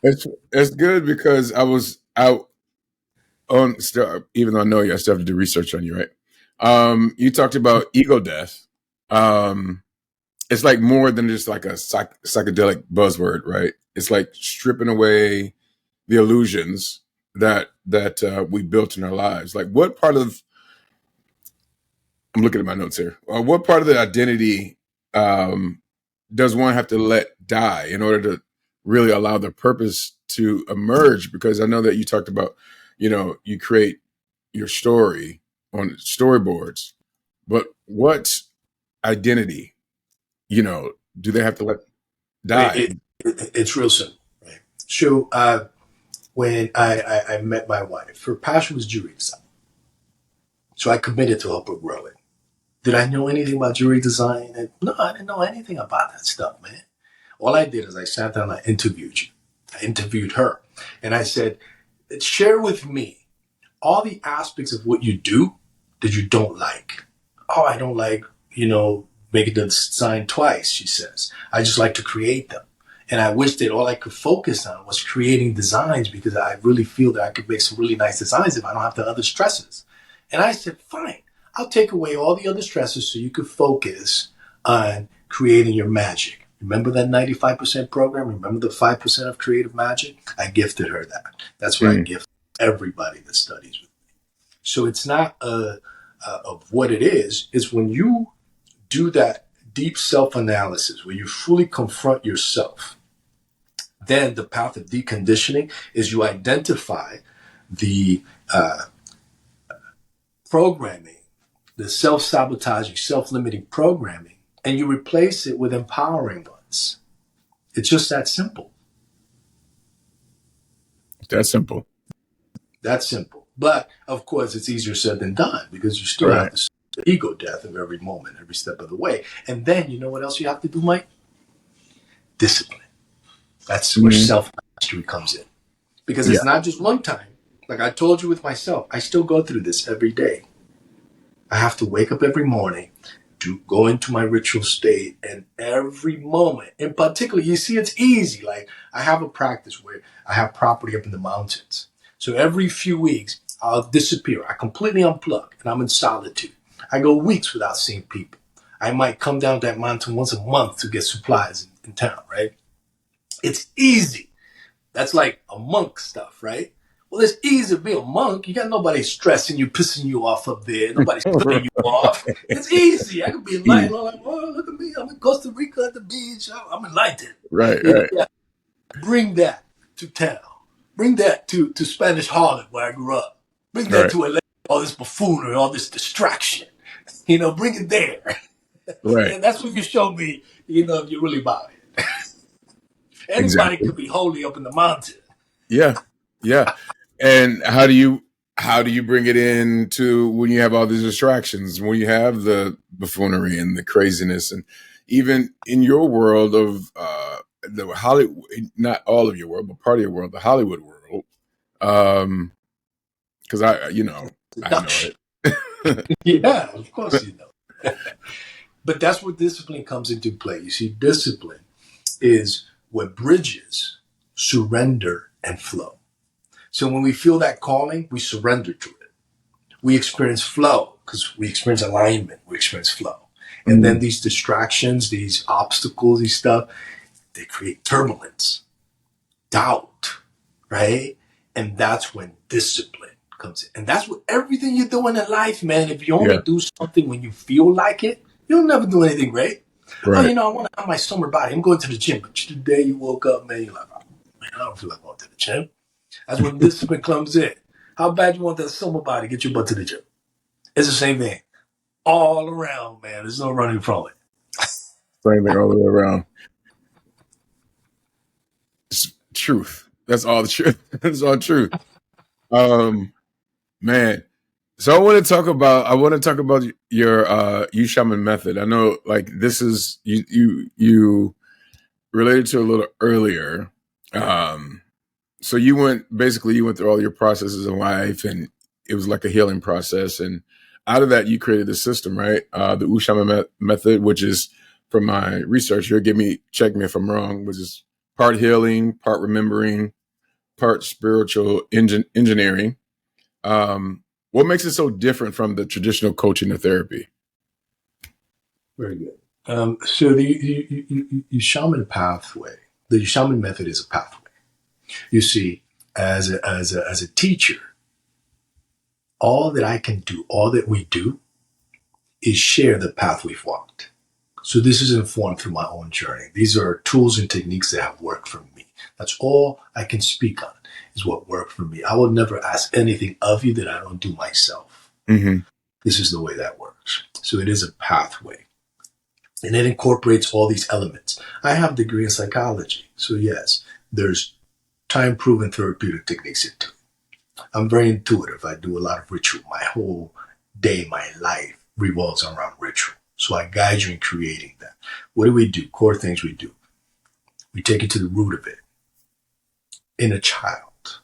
It's good because I was out on, even though I know you, I still have to do research on you, right? You talked about ego death. It's like more than just like a psychedelic buzzword, right? It's like stripping away the illusions that we built in our lives. Like what part of, I'm looking at my notes here. What part of the identity does one have to let die in order to really allow the purpose to emerge? Because I know that you talked about, you create your story on storyboards, but what identity, do they have to let die? It's real simple, right? So when I met my wife, her passion was jewelry design. So I committed to help her grow it. Did I know anything about jewelry design? And no, I didn't know anything about that stuff, man. All I did is I sat down and I interviewed you. I interviewed her. And I said, share with me all the aspects of what you do that you don't like. Oh, I don't like, making the design twice, she says. I just like to create them. And I wish that all I could focus on was creating designs, because I really feel that I could make some really nice designs if I don't have the other stresses. And I said, fine, I'll take away all the other stresses so you could focus on creating your magic. Remember that 95% program? Remember the 5% of creative magic? I gifted her that. That's what I gift everybody that studies with me. So it's not of what it is. It's when you do that deep self-analysis, where you fully confront yourself, then the path of deconditioning is you identify the programming, the self-sabotaging, self-limiting programming, and you replace it with empowering ones. It's just that simple. That's simple. That's simple. But, of course, it's easier said than done, because you still have the ego death of every moment, every step of the way. And then, you know what else you have to do, Mike? Discipline. That's where self-mastery comes in. Because it's not just one time. Like I told you with myself, I still go through this every day. I have to wake up every morning to go into my ritual state, and every moment, in particular, you see, it's easy. Like I have a practice where I have property up in the mountains. So every few weeks, I'll disappear. I completely unplug, and I'm in solitude. I go weeks without seeing people. I might come down that mountain once a month to get supplies in town, right? It's easy. That's like a monk stuff, right? Well, it's easy to be a monk. You got nobody stressing you, pissing you off up there. Nobody's putting you off. It's easy. I could be enlightened. I'm like, oh, look at me. I'm in Costa Rica at the beach. I'm enlightened. Right. Yeah. Bring that to town. Bring that to Spanish Harlem, where I grew up. Bring that to LA. All this buffoonery, all this distraction. Bring it there. Right. And that's what you show me, if you're really about it. Anybody could be holy up in the mountain. Yeah. And how do you bring it into when you have all these distractions, when you have the buffoonery and the craziness, and even in your world of the Hollywood, not all of your world, but part of your world, the Hollywood world, because I know it. Yeah, of course you know. But that's where discipline comes into play. You see, discipline is what bridges surrender and flow. So when we feel that calling, we surrender to it. We experience flow because we experience alignment. We experience flow. And then these distractions, these obstacles, these stuff, they create turbulence, doubt, right? And that's when discipline comes in. And that's what everything you're doing in life, man. If you only do something when you feel like it, you'll never do anything great. Right. Oh, I want to have my summer body. I'm going to the gym. But today you woke up, man, you're like, oh, man, I don't feel like going to the gym. That's when discipline comes in. How bad you want that summer body? Get your butt to the gym. It's the same thing. All around, man. There's no running from it. Same thing all the way around. It's truth. That's all the truth. That's all truth. Man. So I want to talk about your Ushaman method. I know, like, this is you related to a little earlier. So you went through all your processes in life, and it was like a healing process. And out of that, you created the system, right? The Ushaman method, which is, from my research here, check me if I'm wrong, which is part healing, part remembering, part spiritual engineering. What makes it so different from the traditional coaching or therapy? Very good. So the Ushaman pathway, the Ushaman method is a pathway. You see, as a teacher, all that I can do, all that we do, is share the path we've walked. So this is informed through my own journey. These are tools and techniques that have worked for me. That's all I can speak on, is what worked for me. I will never ask anything of you that I don't do myself. Mm-hmm. This is the way that works. So it is a pathway. And it incorporates all these elements. I have a degree in psychology. So yes, there's time-proven therapeutic techniques into it. I'm very intuitive. I do a lot of ritual. My whole day, my life revolves around ritual. So I guide you in creating that. What do we do? Core things we do. We take it to the root of it. In a child,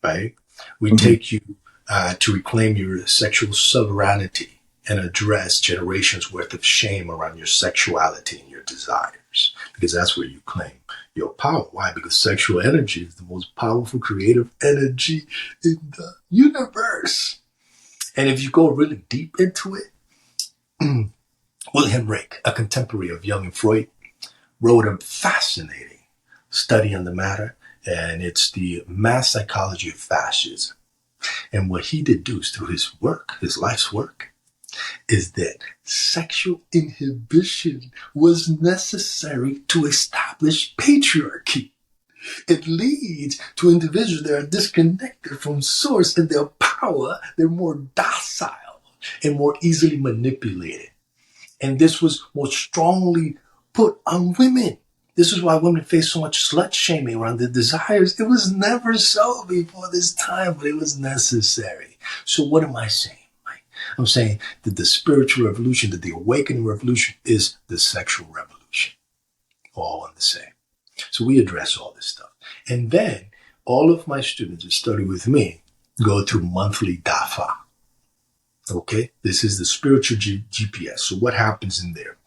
right? We take you to reclaim your sexual sovereignty and address generations worth of shame around your sexuality and your desires, because that's where you claim your power. Why? Because sexual energy is the most powerful creative energy in the universe. And if you go really deep into it, Wilhelm Reich, a contemporary of Jung and Freud, wrote a fascinating study on the matter, and it's the mass psychology of fascism. And what he deduced through his work, his life's work, is that sexual inhibition was necessary to establish patriarchy. It leads to individuals that are disconnected from source and their power. They're more docile and more easily manipulated. And this was more strongly put on women. This is why women face so much slut shaming around their desires. It was never so before this time, but it was necessary. So what am I saying? I'm saying that the spiritual revolution, that the awakening revolution is the sexual revolution. All in the same. So we address all this stuff. And then all of my students that study with me go through monthly DAFA. Okay? This is the spiritual GPS. So what happens in there?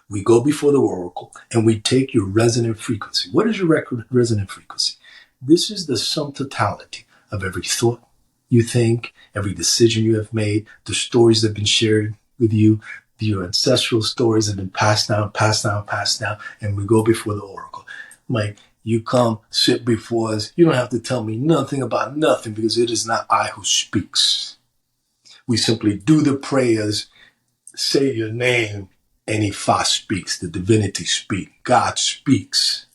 We go before the oracle and we take your resonant frequency. What is your resonant frequency? This is the sum totality of every thought you think, every decision you have made, the stories that have been shared with you, your ancestral stories have been passed down, and we go before the oracle. Like, you come, sit before us. You don't have to tell me nothing about nothing, because it is not I who speaks. We simply do the prayers, say your name, and Ifa speaks, the divinity speaks, God speaks.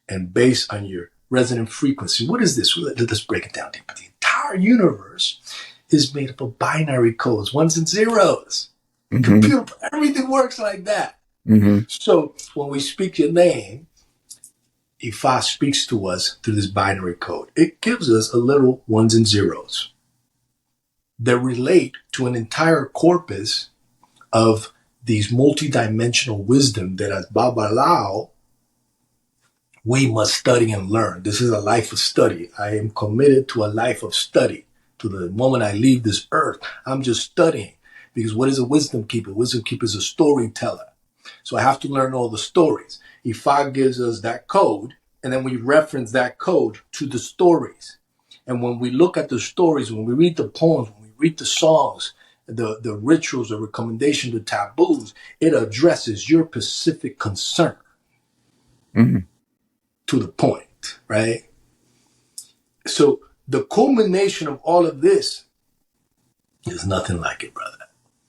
And based on your resonant frequency, what is this? Let's break it down deeper. The entire universe is made up of binary codes, ones and zeros. Computer, everything works like that. So when we speak your name, Ifa speaks to us through this binary code. It gives us a little ones and zeros that relate to an entire corpus of these multidimensional wisdom that as Baba Lao, we must study and learn. This is a life of study. I am committed to a life of study. To the moment I leave this earth, I'm just studying. Because what is a wisdom keeper? Wisdom keeper is a storyteller. So I have to learn all the stories. Ifa gives us that code, and then we reference that code to the stories. And when we look at the stories, when we read the poems, when we read the songs, the rituals, the recommendation, the taboos, it addresses your specific concern to the point, right? So the culmination of all of this is nothing like it, brother.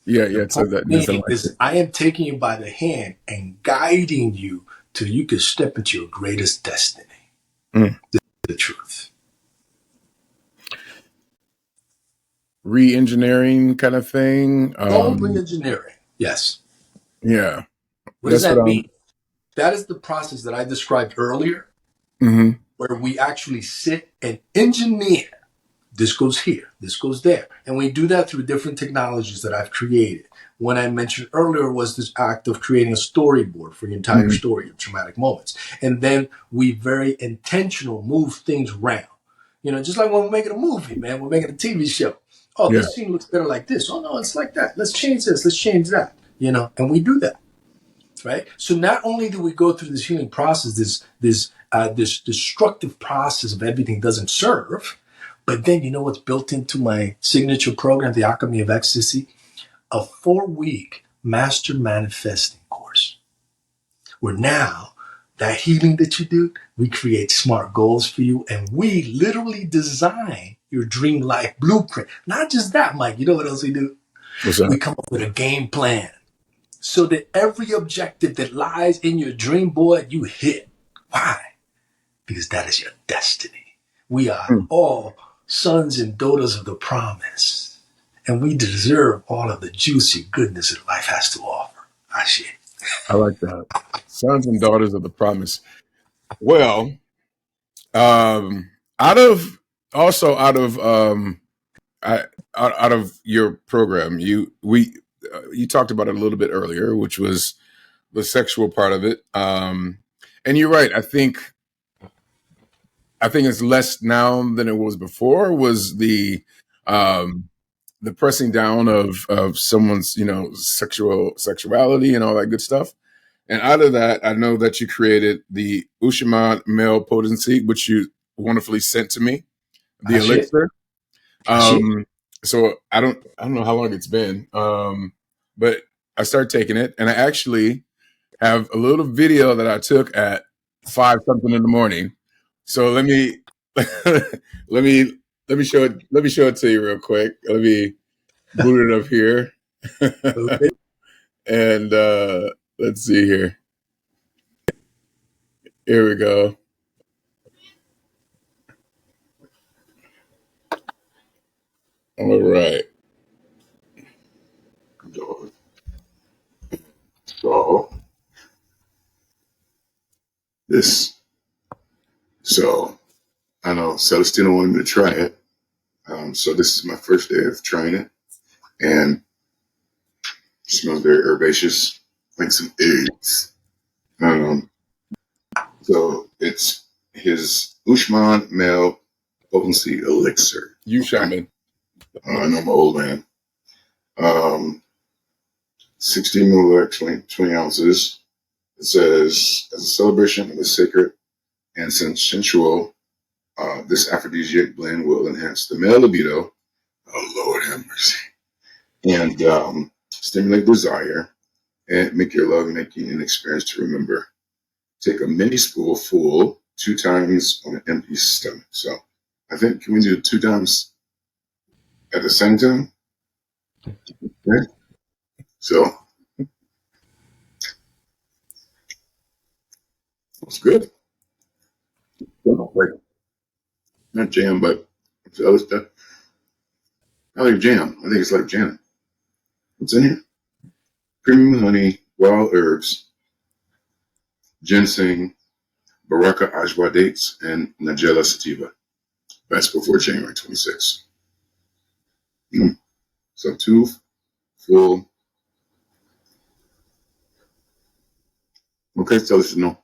Yeah. So that I am taking you by the hand and guiding you till you can step into your greatest destiny. The truth. Re-engineering kind of thing. Re-engineering. Yes. Yeah. What does that mean? That is the process that I described earlier, where we actually sit and engineer. This goes here, this goes there. And we do that through different technologies that I've created. One I mentioned earlier was this act of creating a storyboard for your entire story, your traumatic moments. And then we very intentional move things around. You know, just like when we're making a movie, man, we're making a TV show. Oh, this scene looks better like this. Oh, no, it's like that. Let's change this. Let's change that. You know, and we do that. Right? So not only do we go through this healing process, this destructive process of everything doesn't serve, but then you know what's built into my signature program, the Alchemy of Ecstasy? A 4-week master manifesting course. Where now, that healing that you do, we create smart goals for you, and we literally design your dream life blueprint. Not just that, Mike. You know what else we do? What's that? We come up with a game plan so that every objective that lies in your dream board, you hit. Why? Because that is your destiny. We are all sons and daughters of the promise, and we deserve all of the juicy goodness that life has to offer. I like that. Sons and daughters of the promise. Well, out of out of your program, you talked about it a little bit earlier, which was the sexual part of it. And you're right. I think it's less now than it was before. Was the pressing down of someone's sexuality and all that good stuff. And out of that, I know that you created the Ushaman male potency, which you wonderfully sent to me, the That's it. Elixir. That's it. So I don't know how long it's been, but I started taking it, and I actually have a little video that I took at 5 something in the morning. So let me let me show it. Let me show it to you real quick. Let me boot it up here, Okay. and let's see here. Here we go. All right. So this. So I know Celestino wanted me to try it. So this is my first day of trying it, and it smells very herbaceous, like some eggs. So it's his Ushman male potency elixir. Ushaman. I know my old man. 16 milliliter, 20 ounces. It says, as a celebration of the sacred and sensual, this aphrodisiac blend will enhance the male libido. Oh, Lord have mercy. And stimulate desire and make your love making an experience to remember. Take a mini spoonful 2 times on an empty stomach. So I think, can we do 2 times at the same time? Okay. So it's good. Like, not jam, but it's other stuff. I like jam. I think it's like jam. What's in here? Premium honey, wild herbs, ginseng, Baraka ajwa dates, and Nigella sativa. That's before January 26th. So 2 full. Okay, so let's know.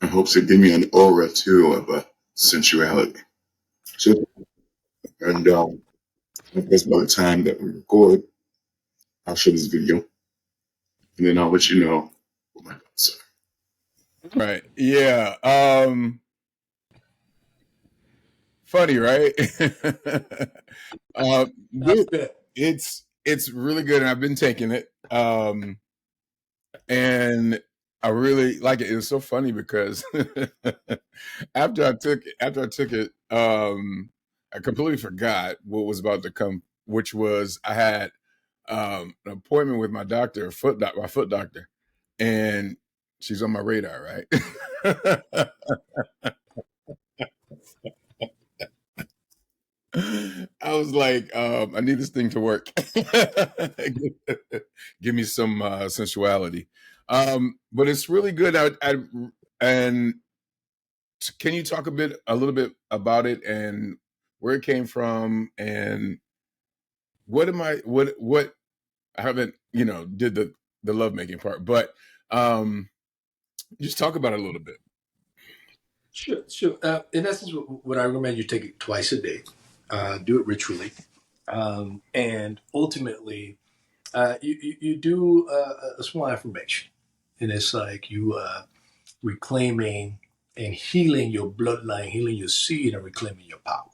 I hope to give me an aura too of sensuality. So, and I guess by the time that we record, I'll show this video, and then I'll let you know what my thoughts are. Right. Yeah. Funny, right? It's really good, and I've been taking it. And I really like it. It was so funny because after I took it, I completely forgot what was about to come, which was I had an appointment with my doctor, my foot doctor, and she's on my radar, right? I was like, I need this thing to work. Give me some sensuality. But it's really good. And can you talk a little bit about it and where it came from and what I haven't, did the lovemaking part, but just talk about it a little bit. Sure. In essence, what I recommend you take it twice a day. Do it ritually, and ultimately, you do a small affirmation, and it's like you reclaiming and healing your bloodline, healing your seed, and reclaiming your power.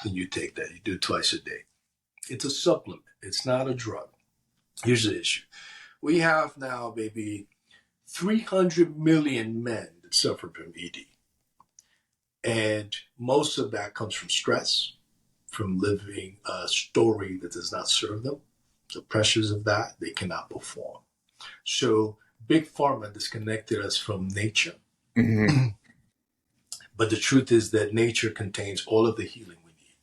And you take that. You do it twice a day. It's a supplement. It's not a drug. Here's the issue: we have now, maybe 300 million men that suffer from ED. And most of that comes from stress, from living a story that does not serve them. The pressures of that, they cannot perform. So Big Pharma disconnected us from nature. Mm-hmm. But the truth is that nature contains all of the healing we need.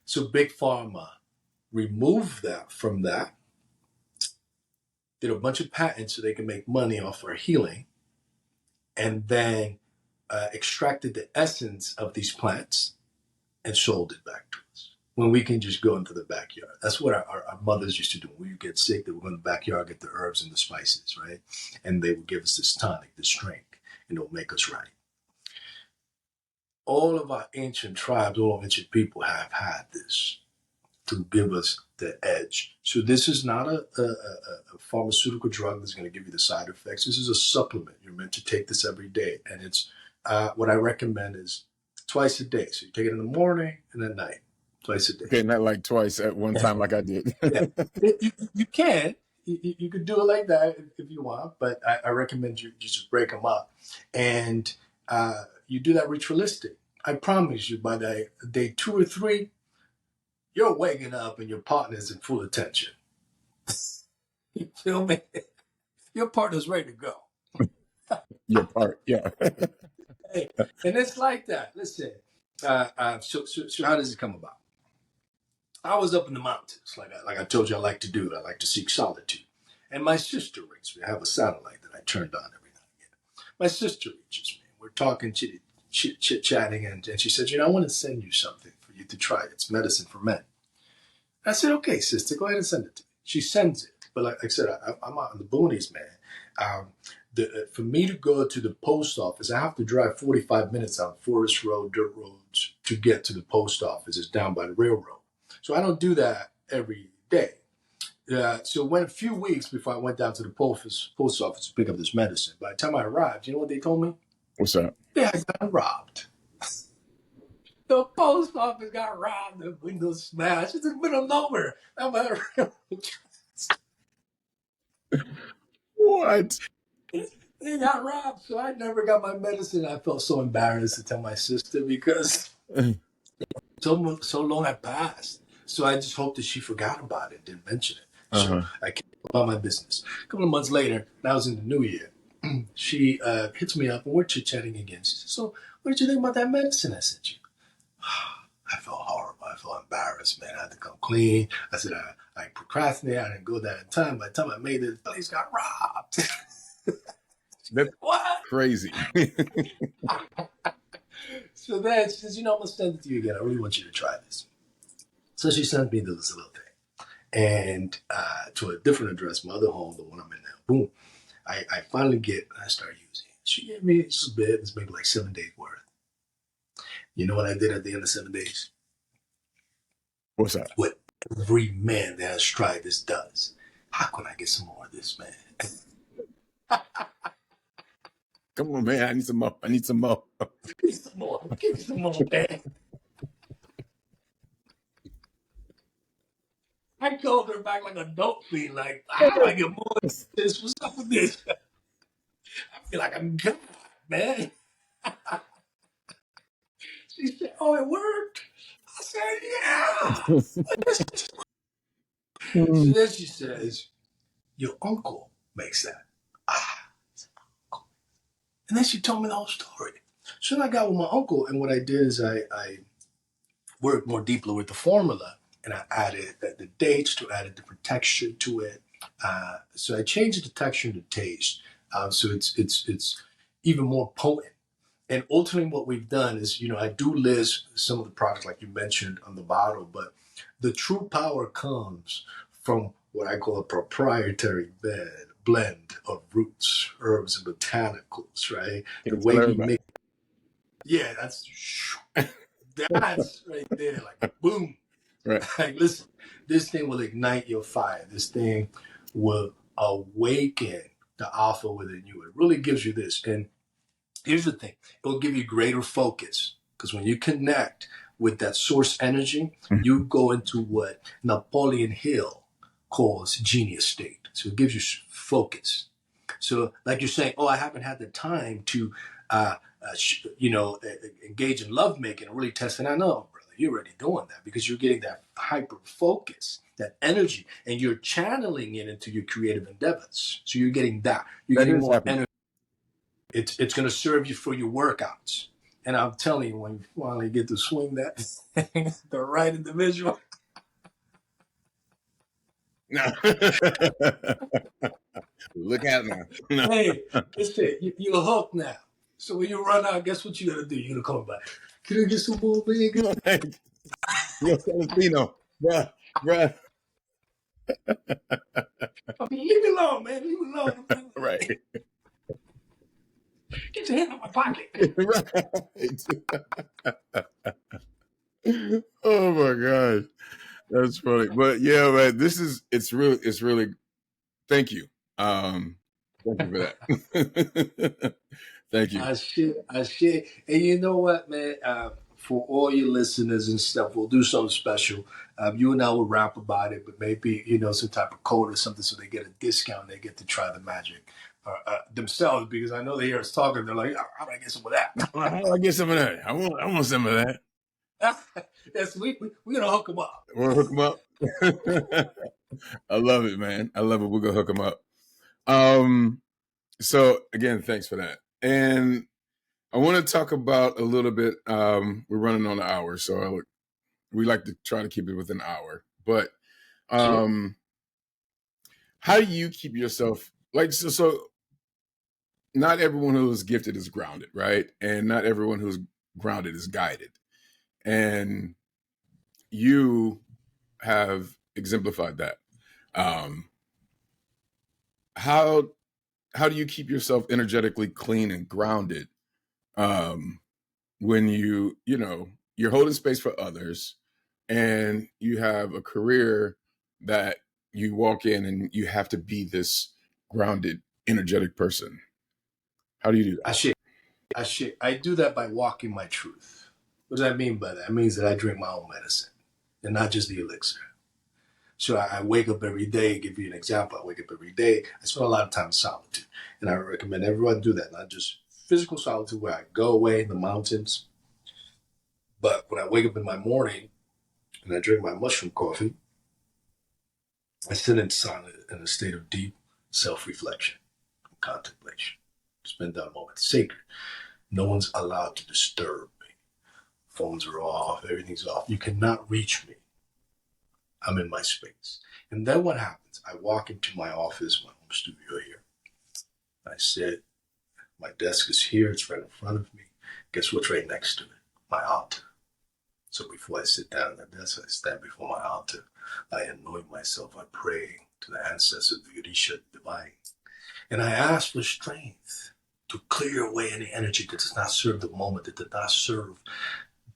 So Big Pharma removed that from that, did a bunch of patents so they can make money off our healing, and then extracted the essence of these plants and sold it back to us when we can just go into the backyard. That's what our mothers used to do. When we would get sick, they would go in the backyard, get the herbs and the spices, right? And they would give us this tonic, this drink, and it will make us right. All of our ancient tribes, all of ancient people have had this to give us the edge. So this is not a pharmaceutical drug that's going to give you the side effects. This is a supplement. You're meant to take this every day. And it's what I recommend is twice a day. So you take it in the morning and at night, twice a day. Okay, not like twice at one time like I did. Yeah. You can. You could do it like that if you want, but I recommend you just break them up. And you do that ritualistic. I promise you by day 2 or 3, you're waking up and your partner's in full attention. You feel me? Your partner's ready to go. Your part, yeah. Hey, and it's like that. Listen, so how does it come about? I was up in the mountains, like I told you I like to do. I like to seek solitude. And my sister rings me. I have a satellite that I turned on every now and again. My sister reaches me. We're talking, chit-chatting, and she said, I want to send you something for you to try. It's medicine for men. I said, okay, sister, go ahead and send it to me. She sends it. But like I said, I'm out in the boonies, man. For me to go to the post office, I have to drive 45 minutes on forest road, dirt roads to get to the post office. It's down by the railroad. So I don't do that every day. So it went a few weeks before I went down to the post office to pick up this medicine. By the time I arrived, you know what they told me? What's that? They had got robbed. The post office got robbed, the windows smashed. It's in the middle of nowhere. What? They got robbed, so I never got my medicine. I felt so embarrassed to tell my sister because so long had passed. So I just hoped that she forgot about it, didn't mention it. So I kept about my business. A couple of months later, that was in the new year, she hits me up and we're chit-chatting again. She says, so what did you think about that medicine I sent you? I felt horrible. I felt embarrassed, man. I had to come clean. I said, I procrastinated. I didn't go there in time. By the time I made it, the place got robbed. That's what? Crazy. So then she says, I'm going to send it to you again. I really want you to try this. So she sent me this little thing. And to a different address, my other home, the one I'm in now. Boom. I finally I start using it. She gave me just a bit. It's maybe like 7 days worth. You know what I did at the end of 7 days? What's that? What every man that has tried this does. How can I get some more of this, man? Come on, man. I need some more. Give me some more. Give me some more, man. I called her back like a dope fiend, like, how do I get more of this? What's up with this? I feel like I'm God, man. She said, oh, it worked. I said, yeah. So then she says, your uncle makes that. And then she told me the whole story. So then I got with my uncle, and what I did is I worked more deeply with the formula, and I added the dates to add a different texture to it. So I changed the texture and the taste, so it's even more potent. And ultimately, what we've done is, I do list some of the products like you mentioned on the bottle, but the true power comes from what I call a proprietary blend of roots, herbs, and botanicals, right? The way we make. Yeah, that's right there, like boom. Right. Like, listen, this thing will ignite your fire. This thing will awaken the alpha within you. It really gives you this. And here's the thing. It will give you greater focus. Because when you connect with that source energy, you go into what Napoleon Hill calls genius state. So it gives you focus. So like you're saying, I haven't had the time to, engage in lovemaking and really test it. I know, brother, you're already doing that because you're getting that hyper focus, that energy, and you're channeling it into your creative endeavors. So you're getting that. You're getting more energy. It's going to serve you for your workouts. And I'm telling you, when you finally get to swing that, the right individual. No. Look at now. No. Hey, listen, you're hooked now. So when you run out, guess what you got to do? You're going to come back. Can I get some more, man? Yo, Celestino, bruh. I mean, leave me alone, man. Leave me alone. Right. Get your hand out my pocket, man. Right. Oh my gosh. That's funny. But yeah, man, it's really thank you. Thank you for that. Thank you. I shit. And you know what, man? For all your listeners and stuff, we'll do something special. You and I will rap about it, but maybe, some type of code or something so they get a discount. They get to try the magic themselves, because I know they hear us talking. They're like, how do I get some of that? How do I get some of that? I want some of that. Yes, we're going to hook them up. Want to hook them up? I love it, man. I love it. We're going to hook them up. So again, thanks for that. And I want to talk about a little bit. We're running on an hour, so we like to try to keep it within an hour. But how do you keep yourself so? Not everyone who is gifted is grounded, right? And not everyone who's grounded is guided. And you have exemplified that. How do you keep yourself energetically clean and grounded when you're holding space for others and you have a career that you walk in and you have to be this grounded, energetic person? How do you do that? I do that by walking my truth. What does that mean by that? It means that I drink my own medicine and not just the elixir. So I wake up every day. Give you an example. I wake up every day. I spend a lot of time in solitude, and I recommend everyone do that. Not just physical solitude where I go away in the mountains, but when I wake up in my morning and I drink my mushroom coffee, I sit in silence in a state of deep self-reflection and contemplation. Spend that moment. Sacred. No one's allowed to disturb me. Phones are off. Everything's off. You cannot reach me. I'm in my space. And then what happens? I walk into my office, my home studio here. I sit. My desk is here. It's right in front of me. Guess what's right next to it? My altar. So before I sit down at the desk, I stand before my altar. I anoint myself. I pray to the ancestors, the Yusha, the divine. And I ask for strength to clear away any energy that does not serve the moment, that does not serve,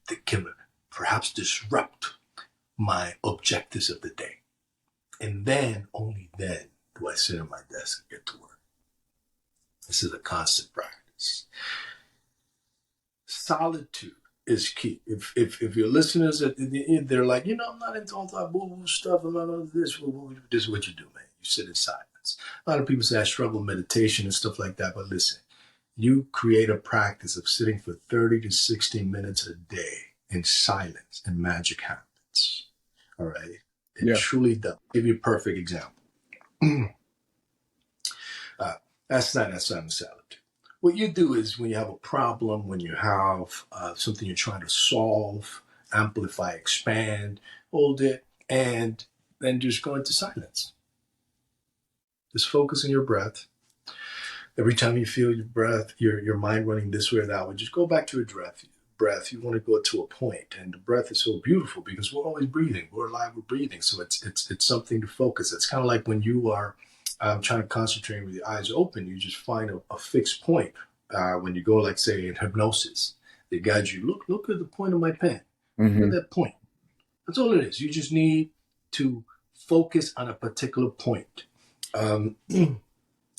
that can perhaps disrupt my objectives of the day. And then, only then, do I sit at my desk and get to work. This is a constant practice. Solitude is key. If your listeners, they're like, I'm not into all that boo-boo stuff, I'm not into this. This is what you do, man. You sit in silence. A lot of people say I struggle with meditation and stuff like that, but listen, you create a practice of sitting for 30 to 60 minutes a day in silence, and magic happens. All right? It truly does. I'll give you a perfect example. That's not solitude. What you do is when you have a problem, when you have something you're trying to solve, amplify, expand, hold it, and then just go into silence. Just focus on your breath. Every time you feel your breath, your mind running this way or that way, just go back to your breath. You want to go to a point, and the breath is so beautiful because we're always breathing. We're alive. We're breathing. So it's something to focus. It's kind of like when you are trying to concentrate with your eyes open. You just find a fixed point. When you go, like say in hypnosis, they guide you. Look at the point of my pen. Mm-hmm. Look at that point. That's all it is. You just need to focus on a particular point.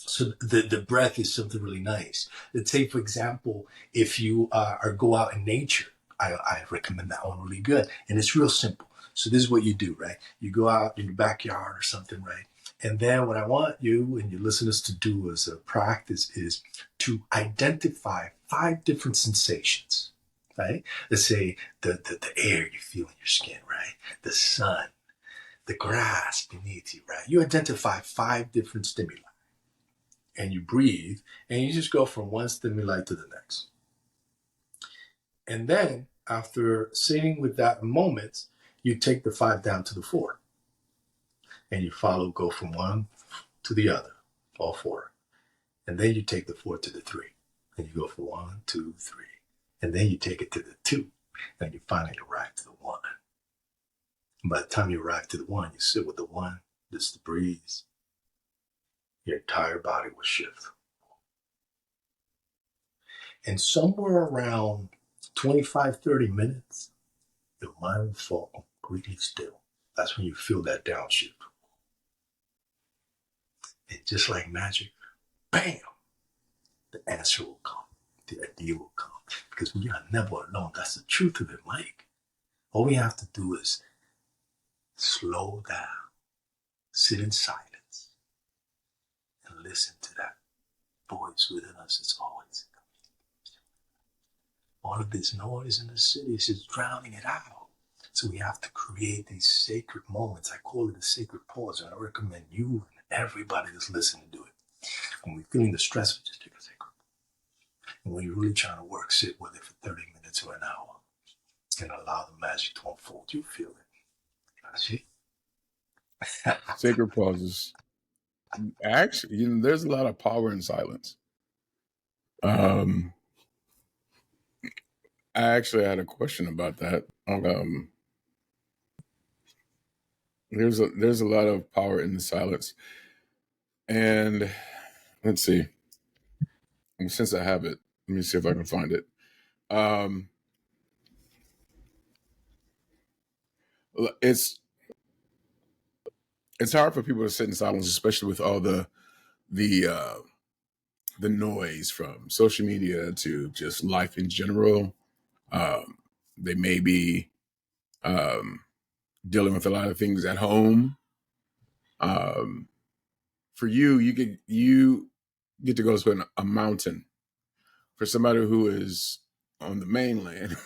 So the breath is something really nice. Let's say, for example, if you go out in nature, I recommend that one really good. And it's real simple. So this is what you do, right? You go out in your backyard or something, right? And then what I want you and your listeners to do as a practice is to identify 5 different sensations, right? Let's say the air you feel in your skin, right? The sun, the grass beneath you, right? You identify 5 different stimuli. And you breathe, and you just go from one stimuli to the next. And then, after sitting with that moment, you take the 5 down to the 4. And you go from one to the other, all 4. And then you take the 4 to the 3. And you go from 1, 2, 3. And then you take it to the 2. And you finally arrive to the one. And by the time you arrive to the one, you sit with the one, just the breeze. Your entire body will shift. And somewhere around 25, 30 minutes, your mind will fall completely still. That's when you feel that downshift. And just like magic, bam, the answer will come. The idea will come. Because we are never alone. That's the truth of it, Mike. All we have to do is slow down, sit in silence, and listen to that voice within us. It's always coming. All of this noise in the city is just drowning it out. So we have to create these sacred moments. I call it a sacred pause, and I recommend you and everybody that's listening to do it. When we're feeling the stress, we just take a sacred pause. And when you're really trying to work, sit with it for 30 minutes or an hour and allow the magic to unfold. You feel it. See? Sacred pauses. Actually, there's a lot of power in silence. I actually had a question about that. There's a lot of power in the silence, and let's see. Since I have it, let me see if I can find it. It's hard for people to sit in silence, especially with all the noise from social media to just life in general. They may be dealing with a lot of things at home. For you get to go to a mountain. For somebody who is on the mainland,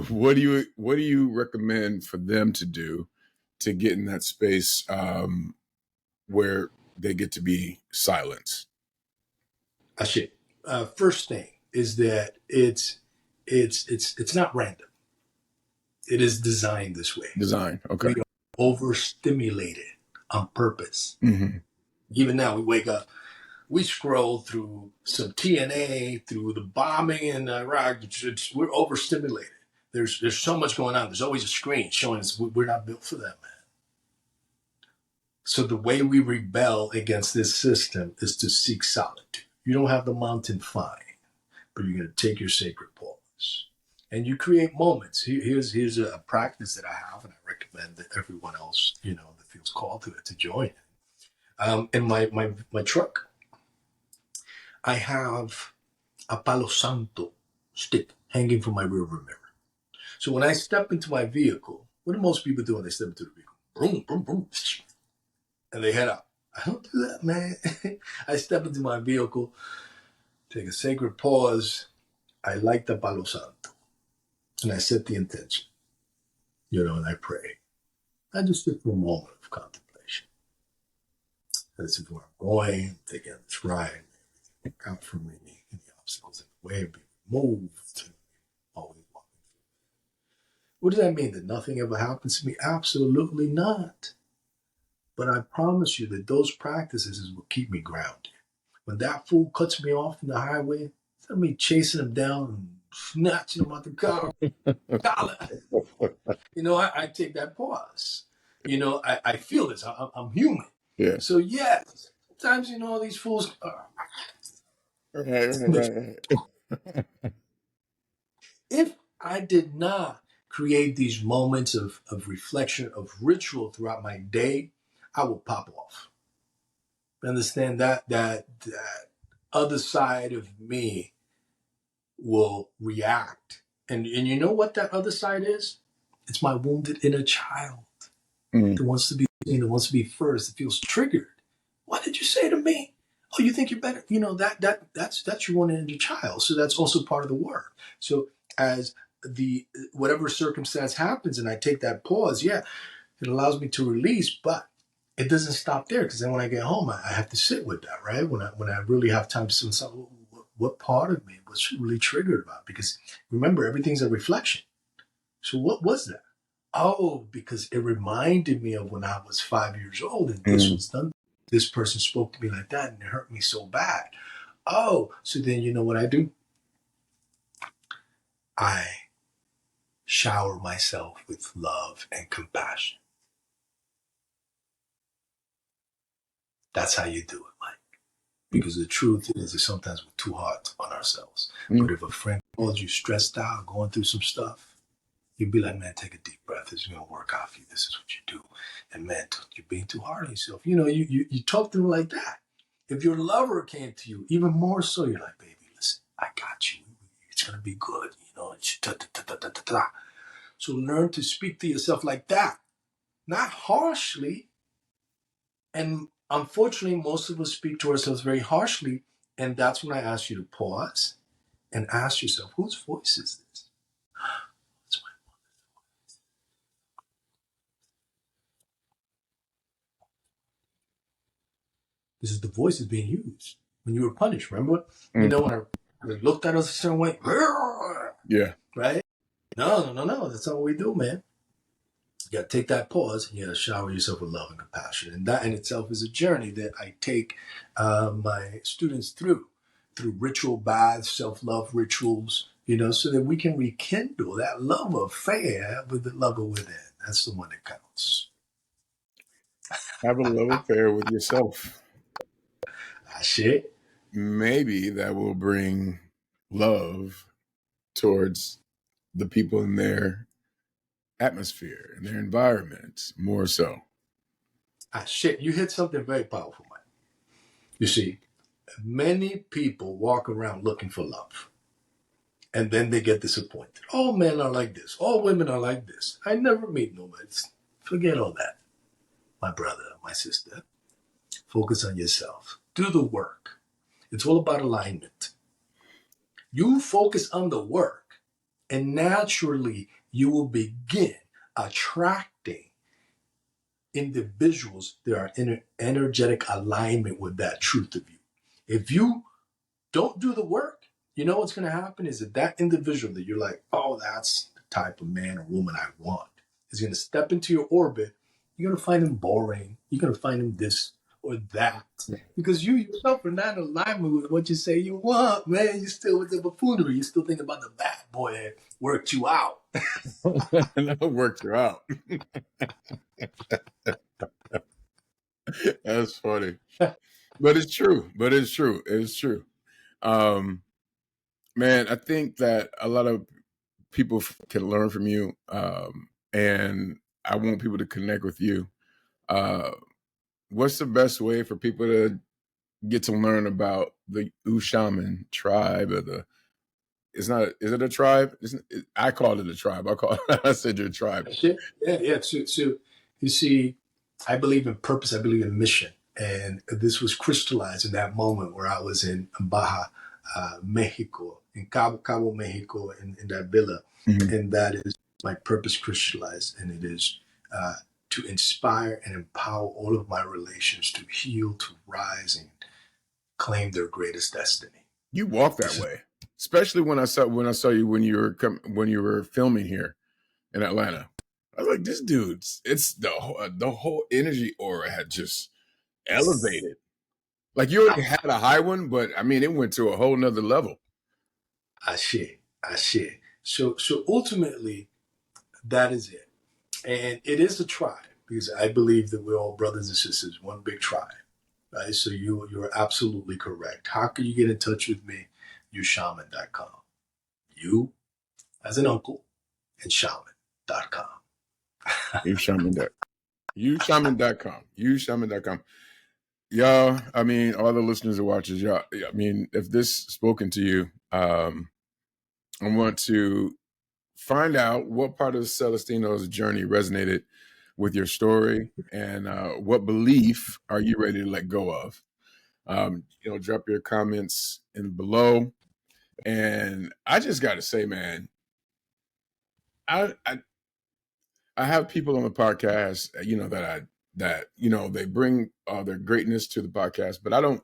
what do you recommend for them to do to get in that space where they get to be silent? First thing is that it's not random. It is designed this way. Okay. We are overstimulated on purpose. Mm-hmm. Even now, we wake up, we scroll through some TNA, through the bombing in Iraq. We're overstimulated. There's so much going on. There's always a screen showing us we're not built for that, man. So the way we rebel against this system is to seek solitude. You don't have the mountain, fine, but you're going to take your sacred pause. And you create moments. Here's a practice that I have, and I recommend that everyone else, that feels called to it, to join it. In my truck, I have a Palo Santo stick hanging from my rearview mirror. So when I step into my vehicle, what do most people do when they step into the vehicle? Boom, boom, boom, and they head out. I don't do that, man. I step into my vehicle, take a sacred pause. I light the Palo Santo, and I set the intention, and I pray. I just sit for a moment of contemplation. This is where I'm going. I'm taking this ride. Look out for me. Any obstacles in the way be removed. Always walking through. What does that mean? That nothing ever happens to me? Absolutely not. But I promise you that those practices is what keep me grounded. When that fool cuts me off in the highway, instead of me chasing him down and snatching him out the car, I take that pause. I feel this. I'm human. Yeah. So yes, sometimes these fools. Right. If I did not create these moments of reflection, of ritual throughout my day, I will pop off. Understand that other side of me will react. And you know what that other side is? It's my wounded inner child that wants to be seen, that wants to be first, that feels triggered. What did you say to me? Oh, you think you're better? That's your wounded inner child. So that's also part of the work. So as whatever circumstance happens and I take that pause, it allows me to release, but it doesn't stop there, because then when I get home, I have to sit with that, right? When I really have time to sit with something, what part of me was really triggered about? Because remember, everything's a reflection. So what was that? Oh, because it reminded me of when I was 5 years old and this was done. This person spoke to me like that and it hurt me so bad. Oh, so then you know what I do? I shower myself with love and compassion. That's how you do it, Mike. Because the truth is that sometimes we're too hard on ourselves. Mm. But if a friend calls you stressed out, going through some stuff, you'd be like, man, take a deep breath. This is going to work out for you. This is what you do. And man, you're being too hard on yourself. You know, you talk to them like that. If your lover came to you, even more so, you're like, baby, listen, I got you. It's going to be good. You know, so learn to speak to yourself like that, not harshly. And unfortunately, most of us speak to ourselves very harshly. And that's when I ask you to pause and ask yourself, whose voice is this? It's my mother's voice. This is the voice that's being used when you were punished. Remember? You know, when I looked at us a certain way. Yeah. Right? No. That's not what we do, man. You got to take that pause and you got to shower yourself with love and compassion. And that in itself is a journey that I take my students through ritual baths, self-love rituals, you know, so that we can rekindle that love affair with the lover within. That's the one that counts. Have a love affair with yourself. Shit. Maybe that will bring love towards the people in their atmosphere and their environment more so. Shit. You hit something very powerful, Mike. You see, many people walk around looking for love. And then they get disappointed. All men are like this. All women are like this. I never meet nobody. Forget all that. My brother, my sister. Focus on yourself. Do the work. It's all about alignment. You focus on the work, and naturally you will begin attracting individuals that are in energetic alignment with that truth of you. If you don't do the work, you know what's going to happen is that individual that you're like, oh, that's the type of man or woman I want, is going to step into your orbit. You're going to find him boring. You're going to find him this or that. Because you yourself are not in alignment with what you say you want, man. You're still with the buffoonery. You're still thinking about the bad boy that worked you out. That worked you out. That's funny. But it's true. It's true. Man, I think that a lot of people can learn from you. And I want people to connect with you. What's the best way for people to get to learn about the Ushaman tribe or is it a tribe? I call it a tribe. I said your tribe. Yeah. So you see, I believe in purpose. I believe in mission. And this was crystallized in that moment where I was in Baja, Mexico, in Cabo, Mexico, in that villa. Mm-hmm. And that is my purpose crystallized. And it is to inspire and empower all of my relations to heal, to rise, and claim their greatest destiny. You walk that way, especially when I saw you when you were filming here in Atlanta. I was like, this dude's. It's the whole energy aura had just elevated. Like you already had a high one, but I mean, it went to a whole nother level. I share. So ultimately, that is it. And it is a tribe because I believe that we're all brothers and sisters, one big tribe. Right? So you're absolutely correct. How can you get in touch with me? Ushaman.com. You as an uncle and shaman.com. Ushaman.com. Y'all, I mean, all the listeners and watchers, y'all, I mean, if this spoken to you, I want to find out what part of Celestino's journey resonated with your story and what belief are you ready to let go of? Drop your comments in below. And I just got to say, man, I have people on the podcast, that they bring their greatness to the podcast, but I don't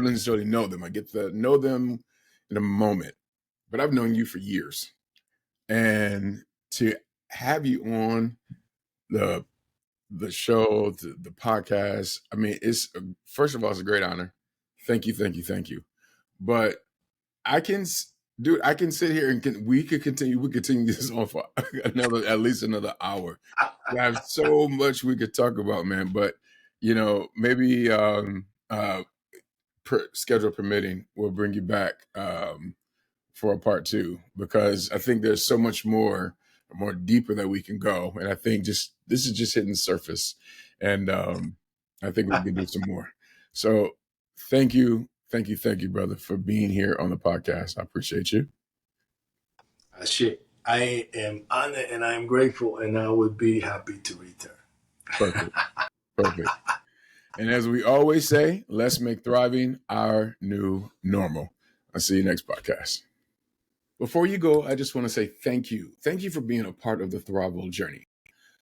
necessarily know them. I get to know them in a moment, but I've known you for years, and to have you on the show, the podcast, I mean, first of all, it's a great honor. Thank you. But I can Dude, I can sit here and we could continue. We continue this on for at least another hour. We have so much we could talk about, man. But maybe schedule permitting, we'll bring you back for a part two, because I think there's so much more deeper that we can go, and I think this is just hitting the surface, and I think we can do some more. So thank you, brother, for being here on the podcast. I appreciate you. Shit, I am honored and I am grateful, and I would be happy to return. Perfect. And as we always say, let's make thriving our new normal. I'll see you next podcast. Before you go, I just want to say thank you. Thank you for being a part of the ThriveWell journey.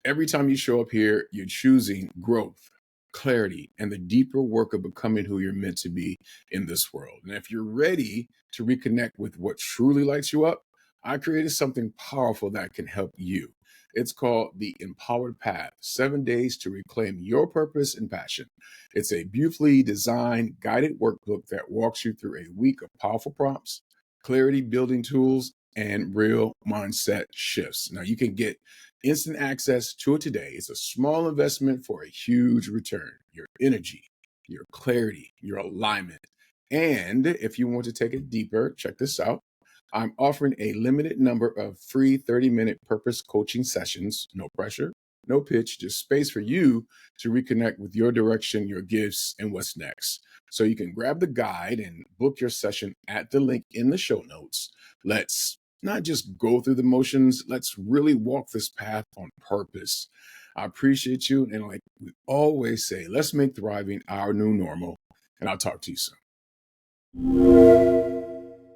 Every time you show up here, you're choosing growth, clarity, and the deeper work of becoming who you're meant to be in this world. And if you're ready to reconnect with what truly lights you up, I created something powerful that can help you. It's called the Empowered Path, 7 days to reclaim your purpose and passion. It's a beautifully designed, guided workbook that walks you through a week of powerful prompts, clarity building tools, and real mindset shifts. Now, you can get instant access to it today. It's a small investment for a huge return. Your energy, your clarity, your alignment. And if you want to take it deeper, check this out. I'm offering a limited number of free 30-minute purpose coaching sessions. No pressure, no pitch, just space for you to reconnect with your direction, your gifts, and what's next. So you can grab the guide and book your session at the link in the show notes. Let's not just go through the motions. Let's really walk this path on purpose. I appreciate you. And like we always say, let's make thriving our new normal. And I'll talk to you soon.